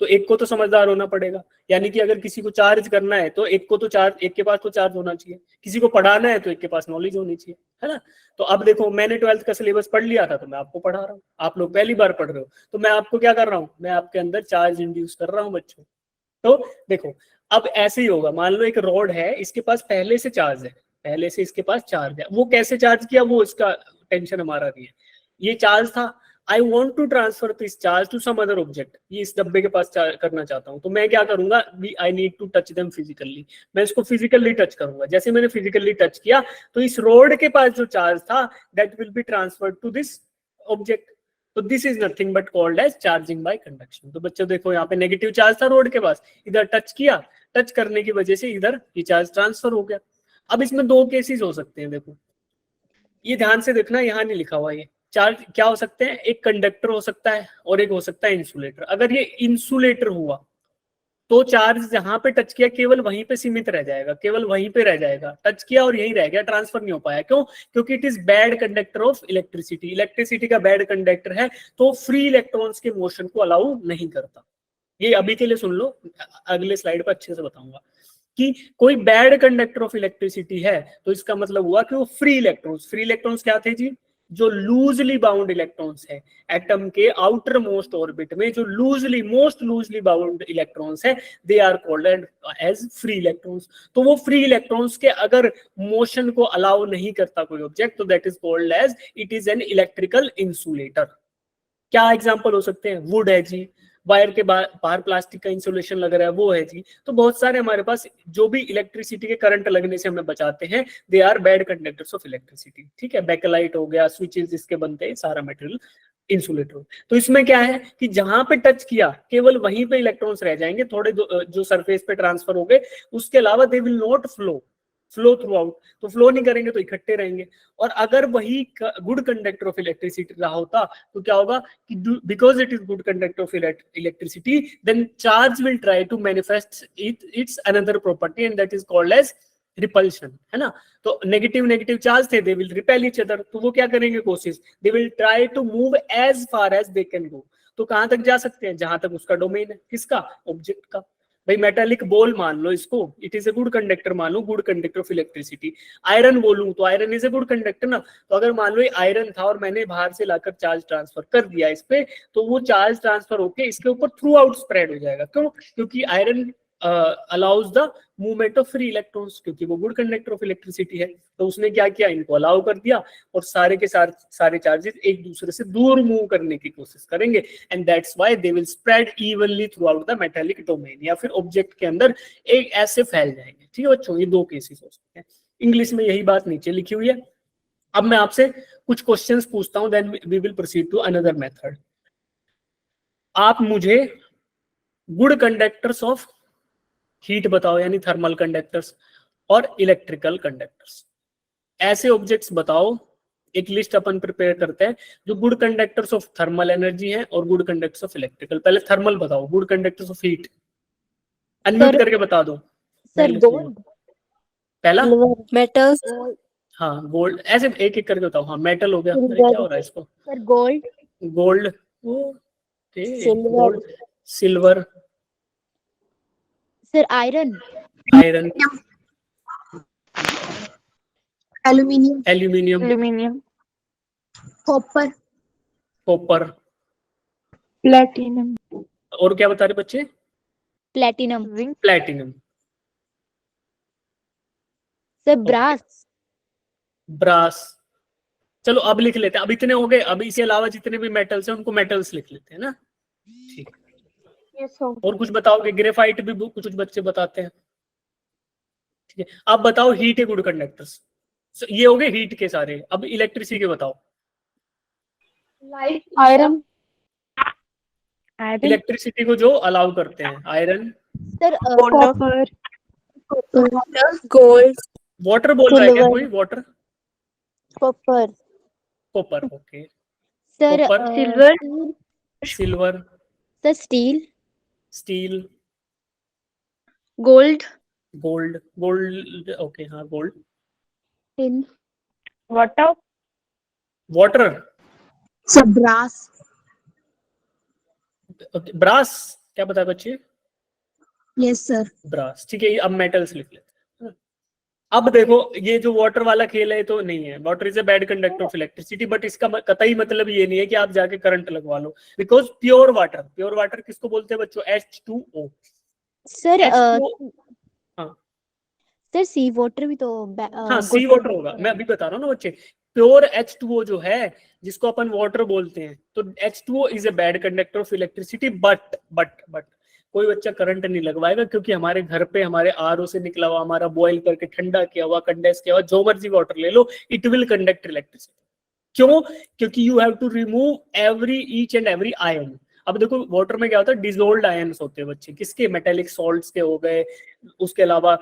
तो एक को तो समझदार होना पड़ेगा, यानी कि अगर किसी को चार्ज करना है तो एक को तो चार्ज, एक के पास तो चार्ज होना चाहिए, किसी को पढ़ाना है तो एक के पास नॉलेज होनी चाहिए, है ना। तो अब देखो मैंने 12th का सिलेबस पढ़ लिया था, तो मैं आपको पढ़ा रहा हूँ, आप लोग पहली बार पढ़ रहे हो, तो मैं आपको क्या कर रहा हूँ, मैं आपके अंदर चार्ज इंड्यूस कर रहा हूँ बच्चों। तो देखो अब ऐसे ही होगा, मान लो एक रॉड है, इसके पास पहले से चार्ज है, पहले से इसके पास चार्ज है, वो कैसे चार्ज किया वो इसका टेंशन हमारा नहीं है, ये चार्ज था, I want to transfer this charge to some other object, ये इस डब्बे के पास करना चाहता हूँ, तो मैं क्या करूंगा, I need to touch them physically, मैं इसको फिजिकली टच करूंगा। जैसे मैंने फिजिकली टच किया तो इस रोड के पास जो चार्ज था that will be transferred to this object, तो this is nothing but called as charging by conduction. तो बच्चों देखो यहाँ पे नेगेटिव चार्ज था रोड के पास, इधर टच किया, टच करने की वजह से इधर ये चार्ज ट्रांसफर हो गया। अब इसमें दो केसेस हो सकते हैं, देखो ये ध्यान से देखना, यहाँ नहीं लिखा हुआ, ये चार्ज क्या हो सकते हैं, एक कंडक्टर हो सकता है और एक हो सकता है इंसुलेटर। अगर ये इंसुलेटर हुआ तो चार्ज जहां पे टच किया केवल वहीं पे सीमित रह जाएगा, केवल वहीं पे रह जाएगा, टच किया और यहीं रह गया, ट्रांसफर नहीं हो पाया। क्यों? क्योंकि it is bad conductor of electricity, electricity का बैड कंडक्टर है, तो फ्री इलेक्ट्रॉन्स के मोशन को अलाउ नहीं करता। ये अभी के लिए सुन लो, अगले स्लाइड पर अच्छे से बताऊंगा कि कोई बैड कंडक्टर ऑफ इलेक्ट्रिसिटी है तो इसका मतलब हुआ कि वो फ्री इलेक्ट्रॉन्स क्या थे जी? जो लूजली बाउंड इलेक्ट्रॉन्स है एटम के आउटर मोस्ट ऑर्बिट में, जो मोस्ट लूजली बाउंड इलेक्ट्रॉन्स है, they are called as free electrons. तो वो फ्री इलेक्ट्रॉन्स के अगर मोशन को अलाउ नहीं करता कोई ऑब्जेक्ट, तो that is called as it is an electrical insulator. क्या एग्जांपल हो सकते हैं? वुड है जी, वायर के बाहर प्लास्टिक का इंसुलेशन लग रहा है, वो है जी। तो बहुत सारे हमारे पास जो भी इलेक्ट्रिसिटी के करंट लगने से हमें बचाते हैं, they are bad conductors of electricity. ठीक है, बैकलाइट हो गया, स्विचेस जिसके बनते हैं, सारा मटेरियल इंसुलेटर। तो इसमें क्या है कि जहां पे टच किया केवल वहीं पे इलेक्ट्रॉन्स रह जाएंगे, थोड़े जो सरफेस पे ट्रांसफर हो गए, उसके अलावा they will not flow through out. तो फ्लो नहीं करेंगे तो इकट्ठे रहेंगे। और अगर वही गुड कंडक्टर ऑफ इलेक्ट्रिसिटी रहा होता तो क्या होगा कि because it is good conductor of electricity, then charge will try to manifest its another property and that is called as repulsion, है ना। तो नेगेटिव चार्ज थे, they will repel each other. तो वो क्या करेंगे कोशिश, they will try to move as far as they can go. तो कहां तक जा सकते हैं? जहां तक उसका डोमेन है, किसका? ऑब्जेक्ट का। भाई मेटालिक बॉल मान लो इसको, it is a good conductor, मान लो good conductor of electricity. Iron बोलूं तो iron is a good conductor ना। तो अगर मान लो ये आयरन था और मैंने बाहर से लाकर चार्ज ट्रांसफर कर दिया इस पे, तो वो चार्ज ट्रांसफर होके इसके ऊपर थ्रू आउट स्प्रेड हो जाएगा। क्यों? क्योंकि iron allows the movement of free electrons, क्योंकि वो गुड कंडक्टर ऑफ इलेक्ट्रिसिटी है। तो उसने क्या किया, इनको अलाउ कर दिया और सारे के सारे चार्जेस एक दूसरे से दूर मूव करने की कोशिश करेंगे, and that's why they will spread evenly through out the metallic domain, या फिर ऑब्जेक्ट के अंदर एक ऐसे फैल जाएंगे। ठीक है बच्चों, ये दो केसेस हो सकते हैं। इंग्लिश में यही बात नीचे लिखी हुई है। अब मैं आपसे कुछ क्वेश्चंस पूछता हूं, then we will proceed to another method. आप मुझे गुड कंडक्टर्स ऑफ हीट बताओ, यानी थर्मल कंडक्टर्स और इलेक्ट्रिकल कंडक्टर्स। ऐसे ऑब्जेक्ट्स बताओ, एक लिस्ट अपन प्रिपेयर करते हैं जो good conductors of thermal energy हैं और गुड कंडक्टर्स ऑफ इलेक्ट्रिकल। पहले थर्मल बताओ, good conductors of heat. Unmute करके बता दो। सर गोल्ड, पहला मेटल्स, हाँ गोल्ड, ऐसे एक एक करके बताओ। हाँ मेटल हो गया, Silver. क्या हो रहा है इसको? Sir gold, gold, gold, silver, sir iron, iron, aluminium, aluminium, aluminium, copper, copper, platinum, और क्या बता रहे बच्चे? Platinum, zinc, platinum, sir brass, brass. चलो अब लिख लेते हैं, अब इतने हो गए। अब इसके अलावा जितने भी मेटल्स हैं उनको मेटल्स लिख लेते हैं ना। ठीक, और कुछ बताओगे? ग्रेफाइट भी कुछ बच्चे बताते हैं। ठीक है, अब बताओ हीट है गुड कंडक्टर्स। ये हो गए हीट के सारे। अब इलेक्ट्रिसिटी के बताओ। आयरन, इलेक्ट्रिसिटी को जो अलाउ करते हैं, iron, sir copper, gold, water बोल रहा है क्या Silver. कोई? Water, copper, copper, okay, sir copper, silver, silver, sir steel, steel, gold, gold, gold, okay हाँ gold, tin, water, water, sir brass, brass. क्या बताया बच्चे? Yes sir, brass. ठीक है, अब मेटल्स लिख लेते हैं। अब देखो ये जो वाटर वाला खेल है तो नहीं है, water is a bad conductor of electricity, but इसका कतई मतलब ये नहीं है कि आप जाके करंट लगवा लो, बिकॉज प्योर वाटर किसको बोलते हैं बच्चों? H2O। सर H2O, हाँ सर सी वाटर भी तो हाँ सी वाटर होगा, मैं अभी बता रहा हूँ ना बच्चे। प्योर H2O जो है, जिसको अपन वाटर बोलते हैं, तो H2O is a bad conductor of electricity, but कोई बच्चा करंट नहीं लगवाएगा, क्योंकि हमारे घर पे हमारे आरओ से निकला हुआ, हमारा बॉयल करके ठंडा किया हुआ, कंडेंस किया हुआ, जो मर्जी वाटर ले लो, इट विल कंडक्ट इलेक्ट्रिसिटी। क्यों? क्योंकि you have to remove each and every ion. अब देखो वाटर में क्या होता है, डिजोल्व्ड आयंस होते हैं बच्चे, किसके, मेटेलिक सॉल्ट्स के हो गए, उसके अलावा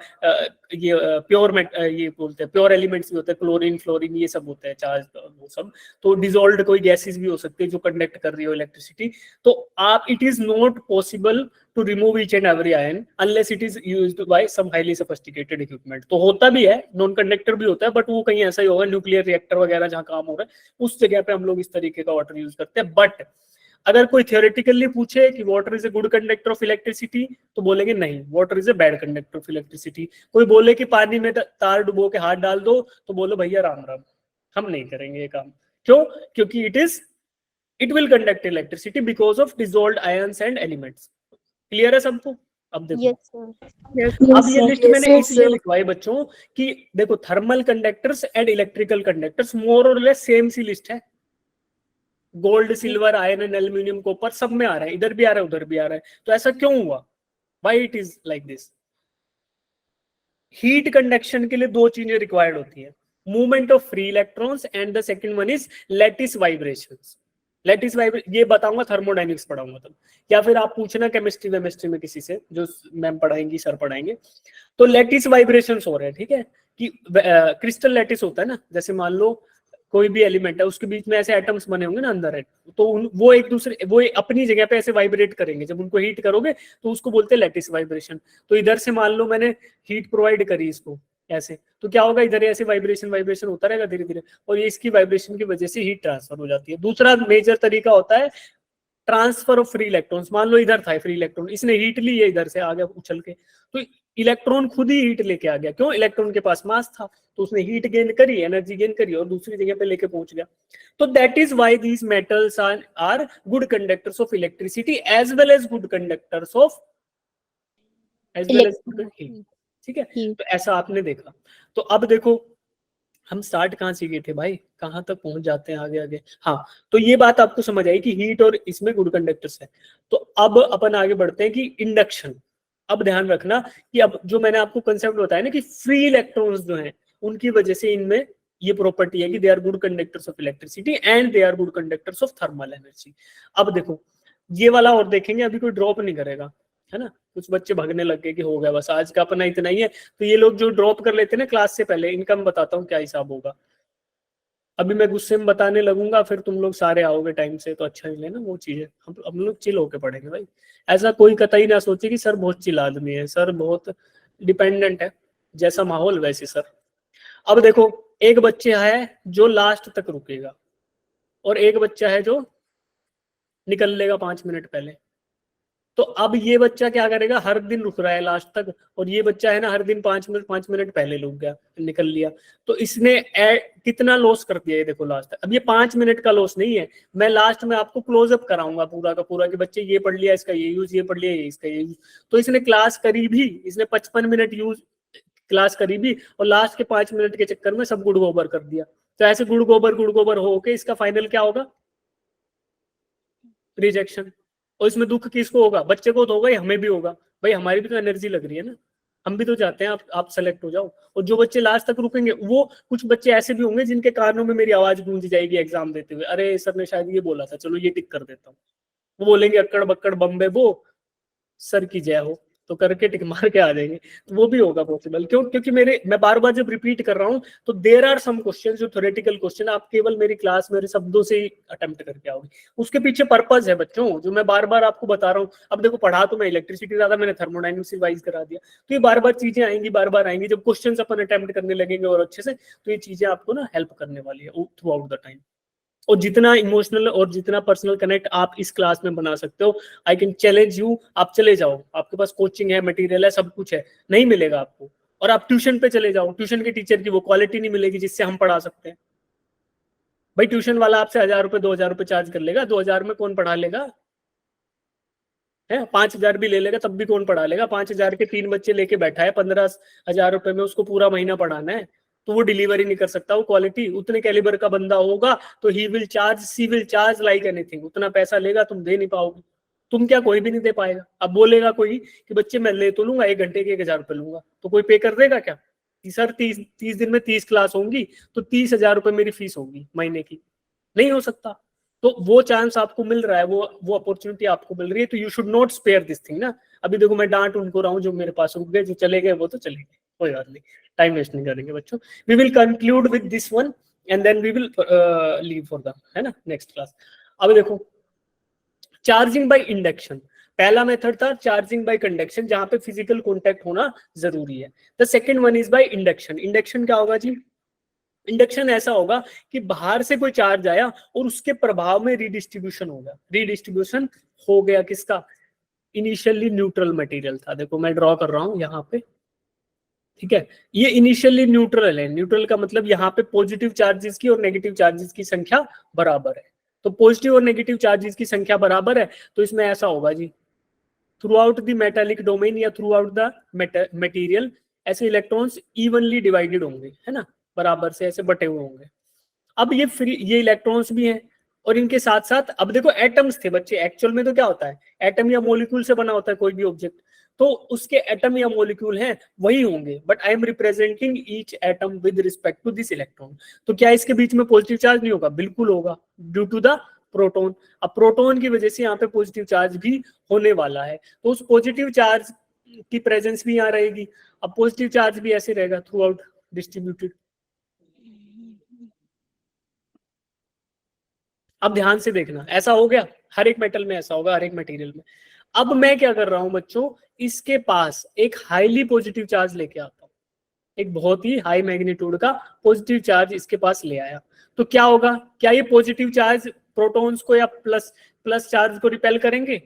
ये प्योर ये बोलते हैं प्योर एलिमेंट्स भी होते हैं, क्लोरीन फ्लोरीन ये सब होते हैं चार्ज, वो सब। तो डिजोल्व्ड कोई गैसेस भी हो सकती है जो कंडक्ट कर रही हो इलेक्ट्रिसिटी। तो आप, it is not possible to remove each and every ion unless it is used by some highly sophisticated equipment. तो होता भी है, नॉन कंडक्टर भी होता है, बट वो कहीं ऐसा ही होगा, न्यूक्लियर रिएक्टर वगैरह जहां काम हो रहा है उस जगह पे हम लोग इस तरीके का वाटर यूज करते हैं। बट अगर कोई थियोरेटिकली पूछे कि water is a good conductor of electricity, तो बोलेंगे नहीं, water is a bad conductor of electricity. कोई बोले कि पानी में तार डुबो के हाथ डाल दो, तो बोलो भैया राम राम, हम नहीं करेंगे ये काम। क्यों? क्योंकि it will conduct electricity because of dissolved ions and elements. Clear है सबको? अब देखो, Yes, sir. अब ये लिस्ट मैंने sir. इसलिए लिखवाई बच्चों कि देखो thermal conductors and electrical conductors more और लेस सेम सी लिस्ट है। Gold, silver, iron and aluminium, copper सब में आ रहा है, इधर भी आ रहा है उधर भी आ रहा है। तो ऐसा क्यों हुआ? Why it is like this? Heat conduction के लिए दो चीजें रिक्वायर्ड होती है, movement of free electrons and the second one is lattice vibrations. Lattice vibration ये बताऊंगा, थर्मोडायनेमिक्स पढ़ाऊंगा तब, या फिर आप पूछना केमिस्ट्री में किसी से जो मैम पढ़ाएंगी, सर पढ़ाएंगे। तो लैटिस वाइब्रेशंस हो रहे हैं, ठीक है, कि क्रिस्टल लैटिस होता है ना, जैसे मान लो कोई भी एलिमेंट है, उसके बीच में ऐसे एटम्स बने होंगे ना अंदर है, तो वो एक दूसरे, वो अपनी जगह पे ऐसे वाइब्रेट करेंगे, जब उनको हीट करोगे तो उसको बोलते हैं लैटिस वाइब्रेशन। तो इधर से मान लो मैंने हीट प्रोवाइड करी इसको ऐसे, तो क्या होगा, इधर ऐसे वाइब्रेशन होता रहेगा धीरे धीरे, और ये इसकी वाइब्रेशन की वजह से हीट ट्रांसफर हो जाती है। दूसरा मेजर तरीका होता है ट्रांसफर ऑफ फ्री इलेक्ट्रॉन्स। मान लो इधर था फ्री इलेक्ट्रॉन, इसने हीट ली है, इधर से आ गया उछल के, तो इलेक्ट्रॉन खुद ही हीट लेके आ गया। क्यों? इलेक्ट्रॉन के पास मास था, तो उसने हीट गेन करी, एनर्जी गेन करी और दूसरी जगह पे लेके पहुंच गया। तो that is why these metals are good conductors of electricity as well as good conductors of heat. ठीक है, तो ऐसा आपने देखा। तो अब देखो हम स्टार्ट कहाँ से गए थे भाई, कहाँ तक पहुंच जाते हैं आगे आगे। हाँ, तो ये बात आपको समझ आई कि हीट और इसमें गुड कंडक्टर्स है। तो अब अपन आगे बढ़ते हैं कि इंडक्शन। अब ध्यान रखना कि अब जो मैंने आपको कंसेप्ट बताया ना कि फ्री इलेक्ट्रॉन्स जो हैं उनकी वजह से इनमें ये प्रॉपर्टी है कि they are good conductors of electricity and they are good conductors of thermal energy. अब देखो ये वाला और देखेंगे, अभी कोई ड्रॉप नहीं करेगा, है ना। कुछ बच्चे भागने लग गए कि हो गया बस आज का अपना इतना ही है। तो ये लोग जो ड्रॉप कर लेते हैं ना क्लास से पहले, इनका मैं बताता हूँ क्या हिसाब होगा। अभी मैं गुस्से में बताने लगूंगा, फिर तुम लोग सारे आओगे टाइम से, तो अच्छा नहीं ना वो चीजें। हम लोग चिल होके पढ़ेंगे भाई। ऐसा कोई कतई ना सोचे कि सर बहुत चिल आदमी है, सर बहुत डिपेंडेंट है, जैसा माहौल वैसे सर। अब देखो एक बच्चे है जो लास्ट तक रुकेगा और एक बच्चा है जो निकल लेगा 5 मिनट पहले। तो अब ये बच्चा क्या करेगा, हर दिन रुक रहा है लास्ट तक, और ये बच्चा है ना हर दिन 5 मिनट पहले रुक गया, निकल लिया। तो इसने कितना लॉस कर दिया ये देखो लास्ट तक। अब ये 5 मिनट का लॉस नहीं है, मैं लास्ट में आपको क्लोजअप कराऊंगा पूरा का पूरा कि बच्चे ये पढ़ लिया इसका ये यूज, ये पढ़ लिया इसका ये यूज। तो इसने क्लास करी भी, इसने 55 मिनट यूज क्लास करी भी, और लास्ट के 5 मिनट के चक्कर में सब गुड़ गोबर कर दिया। तो ऐसे गुड़ गोबर होके इसका फाइनल क्या होगा, रिजेक्शन। और इसमें दुख किसको होगा, बच्चे को तो होगा ही, हमें भी होगा भाई, हमारी भी तो एनर्जी लग रही है ना, हम भी तो चाहते हैं आप सेलेक्ट हो जाओ। और जो बच्चे लास्ट तक रुकेंगे, वो कुछ बच्चे ऐसे भी होंगे जिनके कानों में मेरी आवाज गूंज जाएगी एग्जाम देते हुए, अरे सर ने शायद ये बोला था, चलो ये टिक कर देता हूँ। वो बोलेंगे अक्कड़ बक्कड़ बम्बे बो, सर की जय हो, तो करके टिक मार के आ जाएंगे। तो वो भी होगा पॉसिबल। क्यों? क्योंकि मैं बार बार जब रिपीट कर रहा हूँ तो देयर आर सम क्वेश्चन जो थ्योरेटिकल क्वेश्चन आप केवल मेरी क्लास मेरे शब्दों से ही अटेम्प्ट करके आओगे, उसके पीछे पर्पज है बच्चों जो मैं बार बार आपको बता रहा हूँ। अब देखो पढ़ा तो मैं इलेक्ट्रिसिटी ज्यादा, मैंने थर्मोडायनेमिक्स रिवाइज करा दिया, तो ये बार बार चीजें आएंगी, बार बार आएंगी। जब क्वेश्चन अपन अटेम्प्ट करने लगेंगे और अच्छे से, तो ये चीजें आपको ना हेल्प करने वाली है थ्रू आउट द टाइम। और जितना इमोशनल और जितना पर्सनल कनेक्ट आप इस क्लास में बना सकते हो, आई कैन चैलेंज यू, आप चले जाओ, आपके पास कोचिंग है, मटेरियल है, सब कुछ है, नहीं मिलेगा आपको। और आप ट्यूशन पे चले जाओ, ट्यूशन के टीचर की वो क्वालिटी नहीं मिलेगी जिससे हम पढ़ा सकते हैं। भाई ट्यूशन वाला आपसे 1000 रुपए 2000 रुपए चार्ज कर लेगा, 2000 में कौन पढ़ा लेगा, है 5000 भी ले लेगा तब भी कौन पढ़ा लेगा। 5000 के 3 बच्चे लेके बैठा है, 15,000 रुपए में उसको पूरा महीना पढ़ाना है, तो वो डिलीवरी नहीं कर सकता वो क्वालिटी। उतने कैलिबर का बंदा होगा तो he will charge, she will charge like anything, उतना पैसा लेगा, तुम दे नहीं पाओगे। तुम क्या, कोई भी नहीं दे पाएगा। अब बोलेगा कोई कि बच्चे मैं ले तो लूंगा, 1 घंटे के 1000 रुपए लूंगा, तो कोई पे कर देगा क्या? सर 30 दिन में 30 क्लास होंगी तो 30,000 रुपए मेरी फीस होगी महीने की, नहीं हो सकता। तो वो चांस आपको मिल रहा है, वो अपॉर्चुनिटी आपको मिल रही है, तो you should not spare this thing ना। अभी देखो मैं डांट उनको रहा हूँ जो मेरे पास रुक गए, जो चले गए वो तो चले गए, कोई बात नहीं, टाइम वेस्ट नहीं करेंगे बच्चों। We will conclude with this one and then we will leave for the, है ना, नेक्स्ट क्लास। अब देखो चार्जिंग बाय इंडक्शन, पहला मेथड था चार्जिंग बाय कंडक्शन जहां पे फिजिकल कॉन्टैक्ट होना जरूरी है। The second one is by induction. Induction क्या होगा जी? इंडक्शन ऐसा होगा कि बाहर से कोई चार्ज आया और उसके प्रभाव में रिडिस्ट्रीब्यूशन हो गया। रिडिस्ट्रीब्यूशन हो गया किसका? इनिशियली न्यूट्रल मटेरियल था, देखो मैं ड्रॉ कर रहा हूं यहाँ पे, ठीक है, ये इनिशियली न्यूट्रल है। न्यूट्रल का मतलब यहाँ पे पॉजिटिव चार्जेस की और नेगेटिव चार्जेस की संख्या बराबर है। तो पॉजिटिव और नेगेटिव चार्जेस की संख्या बराबर है, तो इसमें ऐसा होगा जी, throughout the metallic domain या थ्रू आउट द मटेरियल ऐसे इलेक्ट्रॉन्स इवनली डिवाइडेड होंगे, है ना, बराबर से ऐसे बटे हुए होंगे। अब ये फ्री, ये इलेक्ट्रॉन्स भी हैं और इनके साथ साथ अब देखो एटम्स थे बच्चे। एक्चुअल में तो क्या होता है, एटम या मॉलिक्यूल से बना होता है कोई भी ऑब्जेक्ट, तो उसके एटम या मॉलिक्यूल हैं वही होंगे, but I am representing each atom with respect to this electron. तो क्या इसके बीच में पॉजिटिव चार्ज नहीं होगा? बिल्कुल होगा, ड्यू टू द प्रोटॉन। अब प्रोटॉन की वजह से यहाँ पे पॉजिटिव चार्ज भी होने वाला है, तो उस पॉजिटिव चार्ज की प्रेजेंस भी यहाँ रहेगी। अब पॉजिटिव चार्ज भी ऐसे रहेगा थ्रू आउट डिस्ट्रीब्यूटेड। अब ध्यान से देखना, ऐसा हो गया, हर एक मेटल में ऐसा होगा, हर एक मटेरियल में। अब मैं क्या कर रहा हूं बच्चों, इसके पास एक हाईली पॉजिटिव चार्ज लेके आता हूं, एक बहुत ही हाई मैग्नीट्यूड का पॉजिटिव चार्ज इसके पास ले आया, तो क्या होगा? क्या ये पॉजिटिव चार्ज प्रोटॉन्स को या प्लस चार्ज को रिपेल करेंगे?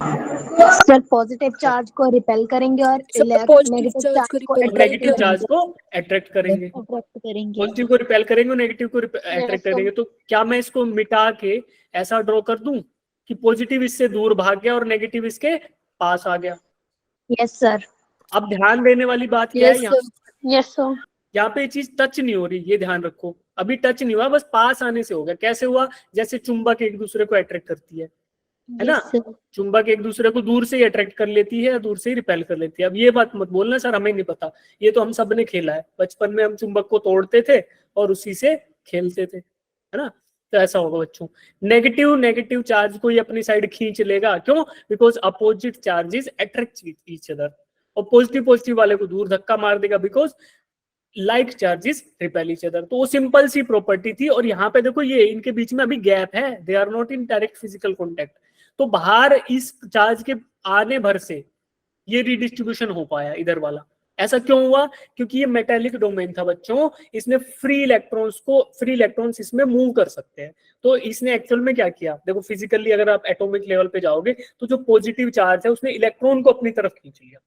सर पॉजिटिव चार्ज को रिपेल करेंगे और positive नेगेटिव charge चार्ज को को repel नेगेटिव attract चार्ज को अट्रैक्ट करेंगे, attract करेंगे। पॉजिटिव को रिपेल करेंगे और नेगेटिव को अट्रैक्ट Yes, करेंगे। तो क्या मैं इसको मिटा के ऐसा ड्रॉ कर दूं कि पॉजिटिव इससे दूर भाग गया और नेगेटिव इसके पास आ गया? Yes sir. अब ध्यान देने वाली बात क्या है, यस सर। यहाँ पे ये चीज टच नहीं हो रही, ये ध्यान रखो, अभी टच नहीं हुआ, बस पास आने से हो गया। कैसे हुआ? जैसे चुंबक एक दूसरे को अट्रैक्ट करती है ना, चुंबक एक दूसरे को दूर से ही अट्रैक्ट कर लेती है, दूर से ही रिपेल कर लेती है। अब ये बात मत बोलना सर हमें नहीं पता, ये तो हम सब ने खेला है बचपन में, हम चुंबक को तोड़ते थे और उसी से खेलते थे, है ना। तो ऐसा होगा बच्चों, नेगेटिव चार्ज को ये अपनी साइड खींच लेगा, क्यों? Because opposite charges attract each other, और पॉजिटिव वाले को दूर धक्का मार देगा, because like charges repel each other. तो वो सिंपल सी प्रॉपर्टी थी। और यहाँ पे देखो ये इनके बीच में अभी गैप है, they are not in direct physical contact, तो बाहर इस चार्ज के आने भर से ये रिडिस्ट्रीब्यूशन हो पाया इधर वाला। ऐसा क्यों हुआ? क्योंकि ये मेटालिक डोमेन था बच्चों, इसने फ्री इलेक्ट्रॉन्स इसमें मूव कर सकते हैं। तो इसने एक्चुअल में क्या किया, देखो फिजिकली अगर आप एटॉमिक लेवल पे जाओगे तो जो पॉजिटिव चार्ज है उसने इलेक्ट्रॉन को अपनी तरफ खींच लिया।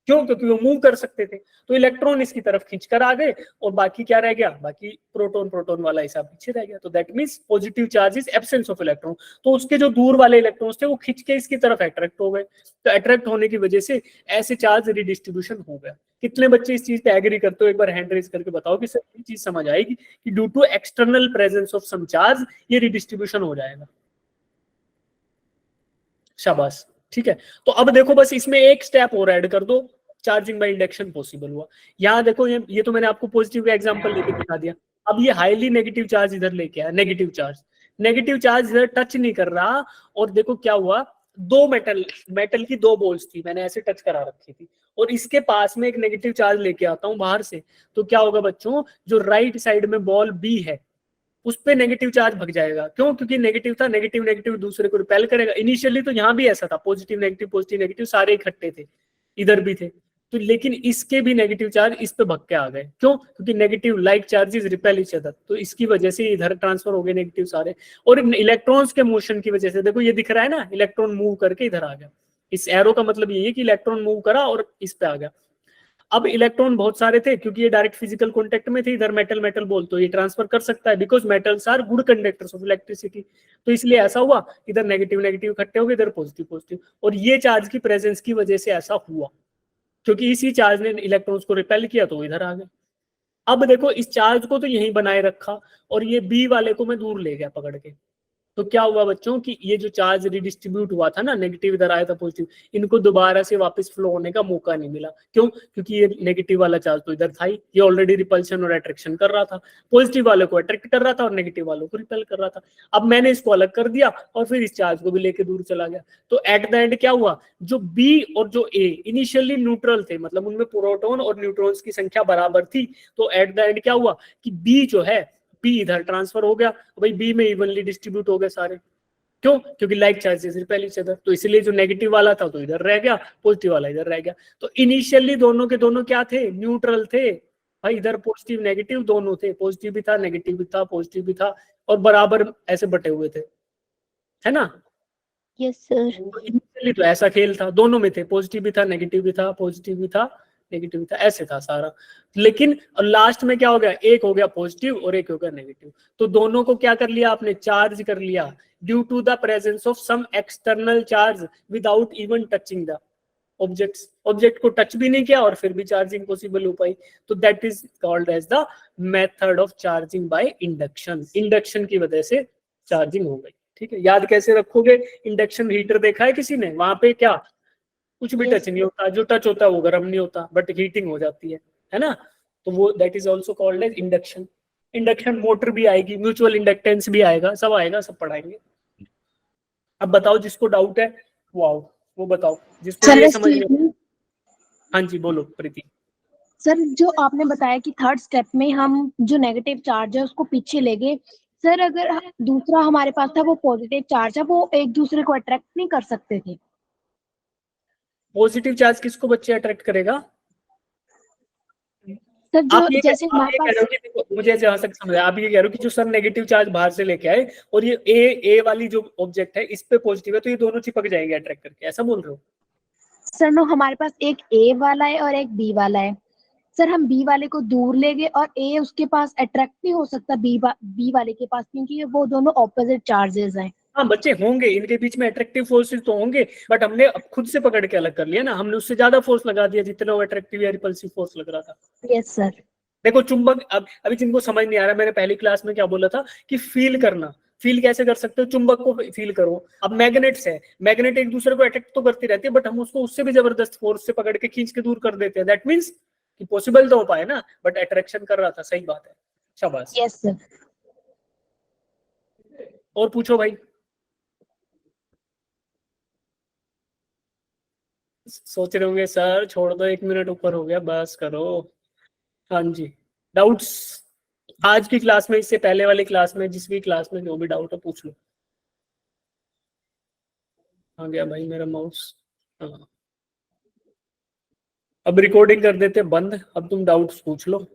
क्यों? क्योंकि वो मूव कर सकते थे, तो इलेक्ट्रॉन इसकी तरफ खींचकर आ गए और बाकी क्या रह गया? बाकी प्रोटॉन वाला हिसाब पीछे रह गया। तो that means positive charge is absence of electron, तो उसके जो दूर वाले इलेक्ट्रॉन्स थे वो खींच के इसकी तरफ अट्रैक्ट हो गए। तो अट्रैक्ट होने की वजह से ऐसे चार्ज रिडिस्ट्रीब्यूशन हो गया। कितने बच्चे इस चीज पे एग्री करते हो? एक बार हैंड रेज करके बताओ कि सर ये चीज समझ आएगी कि due to external presence of some charge ये रिडिस्ट्रीब्यूशन हो जाएगा। शाबाश, ठीक है। तो अब देखो बस इसमें एक स्टेप और ऐड कर दो, चार्जिंग बाय इंडक्शन पॉसिबल हुआ। यहाँ देखो ये तो मैंने आपको पॉजिटिव का एग्जांपल लेके दिखा दिया। अब ये हाईली नेगेटिव चार्ज इधर लेके आया, नेगेटिव चार्ज इधर टच नहीं कर रहा, और देखो क्या हुआ, दो मेटल की दो बॉल्स थी, मैंने ऐसे टच करा रखी थी, और इसके पास में एक नेगेटिव चार्ज लेके आता हूँ बाहर से, तो क्या होगा बच्चों, जो राइट साइड में बॉल बी है उस पे नेगेटिव चार्ज भग जाएगा। क्यों? क्योंकि नेगेटिव था, नेगेटिव दूसरे को रिपेल करेगा। इनिशियली तो यहाँ भी ऐसा था, पॉजिटिव नेगेटिव सारे इकट्ठे थे, इधर भी थे, तो लेकिन इसके भी नेगेटिव चार्ज इस पे भग के आ गए। क्यों? क्योंकि negative like charges repel each other, तो इसकी वजह से इधर ट्रांसफर हो गए नेगेटिव सारे। और इलेक्ट्रॉन्स के मोशन की वजह से देखो ये दिख रहा है ना, इलेक्ट्रॉन मूव करके इधर आ गया। इस एरो का मतलब ये है कि इलेक्ट्रॉन मूव करा और इस पे आ गया। अब इलेक्ट्रॉन बहुत सारे थे, क्योंकि ये डायरेक्ट फिजिकल कांटेक्ट में थे, इधर मेटल बोल, तो ये ट्रांसफर कर सकता है, because metals are good conductors of electricity. तो इसलिए ऐसा हुआ, इधर नेगेटिव इकट्ठे हो गए, इधर पॉजिटिव, और ये चार्ज की प्रेजेंस की वजह से ऐसा हुआ, क्योंकि इसी चार्ज ने इलेक्ट्रॉन्स को रिपेल किया तो इधर आ गए। अब देखो इस चार्ज को तो यहीं बनाए रखा, और ये बी वाले को मैं दूर ले गया पकड़ के, तो क्या हुआ बच्चों कि ये जो चार्ज रिडिस्ट्रीब्यूट हुआ था ना, नेगेटिव इधर आया था पॉजिटिव, इनको दोबारा से वापस फ्लो होने का मौका नहीं मिला। क्यों? क्योंकि ये नेगेटिव वाला चार्ज तो इधर था ही, ये ऑलरेडी रिपल्शन और अट्रैक्शन कर रहा था, पॉजिटिव वाले को अट्रैक्ट कर रहा था और नेगेटिव वालों को रिपेल कर रहा था। अब मैंने इसको अलग कर दिया और फिर इस चार्ज को भी लेके दूर चला गया। तो एट द एंड क्या हुआ, जो बी और जो ए इनिशियली न्यूट्रल थे, मतलब उनमें प्रोटॉन और न्यूट्रॉन्स की संख्या बराबर थी, तो एट द एंड क्या हुआ कि बी जो है, बी इधर ट्रांसफर हो गया, भाई बी में इवनली डिस्ट्रीब्यूट हो गए सारे। क्यों? क्योंकि like charges repel each other, तो इसलिए जो नेगेटिव वाला था तो इधर रह गया, पॉजिटिव वाला इधर रह गया। तो इनिशियली दोनों के दोनों क्या थे, न्यूट्रल थे भाई, इधर पॉजिटिव नेगेटिव दोनों थे, पॉजिटिव भी था नेगेटिव भी था, पॉजिटिव भी था, और बराबर ऐसे बटे हुए थे, है ना। Yes sir. इनिशियली तो ऐसा खेल था, दोनों में थे, पॉजिटिव भी था नेगेटिव भी था, पॉजिटिव भी था नेगेटिव भी था, ऐसे था सारा। लेकिन लास्ट में क्या हो गया, एक हो गया पॉजिटिव और एक हो गया नेगेटिव, तो दोनों को क्या कर लिया आपने, चार्ज कर लिया, due to the presence of some external charge without even touching the objects. Object को टच भी नहीं किया और फिर भी चार्जिंग पॉसिबल हो पाई, तो that is called as the method of charging by induction. Induction की वजह से चार्जिंग हो गई। ठीक है, याद कैसे रखोगे, इंडक्शन हीटर देखा है किसी ने, वहां पे क्या कुछ भी टच नहीं होता, जो टच होता है वो गर्म नहीं होता, बट हीटिंग हो जाती है ना। तो वो that is also called as induction. Induction motor भी आएगी, म्यूचुअल इंडक्टेंस भी आएगा, सब आएगा, सब पढ़ाएंगे। अब बताओ जिसको डाउट है वो आओ, वो बताओ जिसको सर ये समझ में। हाँ जी बोलो प्रीति। सर जो आपने बताया कि थर्ड स्टेप में हम जो नेगेटिव चार्ज है उसको पीछे ले गए, सर अगर दूसरा हमारे पास था वो पॉजिटिव चार्ज है, वो एक दूसरे को अट्रैक्ट नहीं कर सकते थे? पॉजिटिव चार्ज किसको बच्चे अट्रैक्ट करेगा? सर जो आप ये जैसे आप हमारे ये कह पास, रहे हो कि देखो, मुझे जहां तक समझ आया, आप ये कह रहे हो कि जो सर नेगेटिव चार्ज बाहर से लेके आए और ये ए वाली जो ऑब्जेक्ट है इस पे पॉजिटिव है, तो ये दोनों चिपक जाएंगे अट्रैक्ट करके, ऐसा बोल रहे हो? सर नो हमारे पास एक ए वाला है और एक बी वाला है, सर हम बी वाले को दूर ले गए और ए उसके पास अट्रैक्ट नहीं हो सकता बी वाले के पास, क्योंकि वो दोनों ऑपोजिट चार्जेस हैं। हाँ बच्चे होंगे, इनके बीच में अट्रैक्टिव फोर्सेस तो होंगे, बट हमने अब खुद से पकड़ के अलग कर लिया ना, हमने उससे ज्यादा फोर्स लगा दिया जितना वो अट्रैक्टिव या रिपल्सिव फोर्स लग रहा था। Yes sir. देखो चुंबक, अब अभी जिनको समझ नहीं आ रहा, मैंने पहली क्लास में क्या बोला था कि फील करना, फील कैसे कर सकते हो, चुंबक को फील करो। अब मैग्नेट्स है, मैग्नेट एक दूसरे को अट्रैक्ट तो करती रहती है, बट हम उसको उससे भी जबरदस्त फोर्स से पकड़ के खींच के दूर कर देते हैं, दैट मीन्स कि पॉसिबल तो हो पाए ना, बट अट्रैक्शन कर रहा था, सही बात है, शाबाश। Yes sir. और पूछो भाई। सोच रहे होंगे सर छोड़ दो, 1 मिनट ऊपर हो गया, बस करो। हाँ जी, डाउट्स आज की क्लास में, इससे पहले वाली क्लास में, जिस भी क्लास में जो भी डाउट है पूछ लो। आ गया भाई मेरा माउस। हाँ, अब रिकॉर्डिंग कर देते बंद, अब तुम डाउट्स पूछ लो।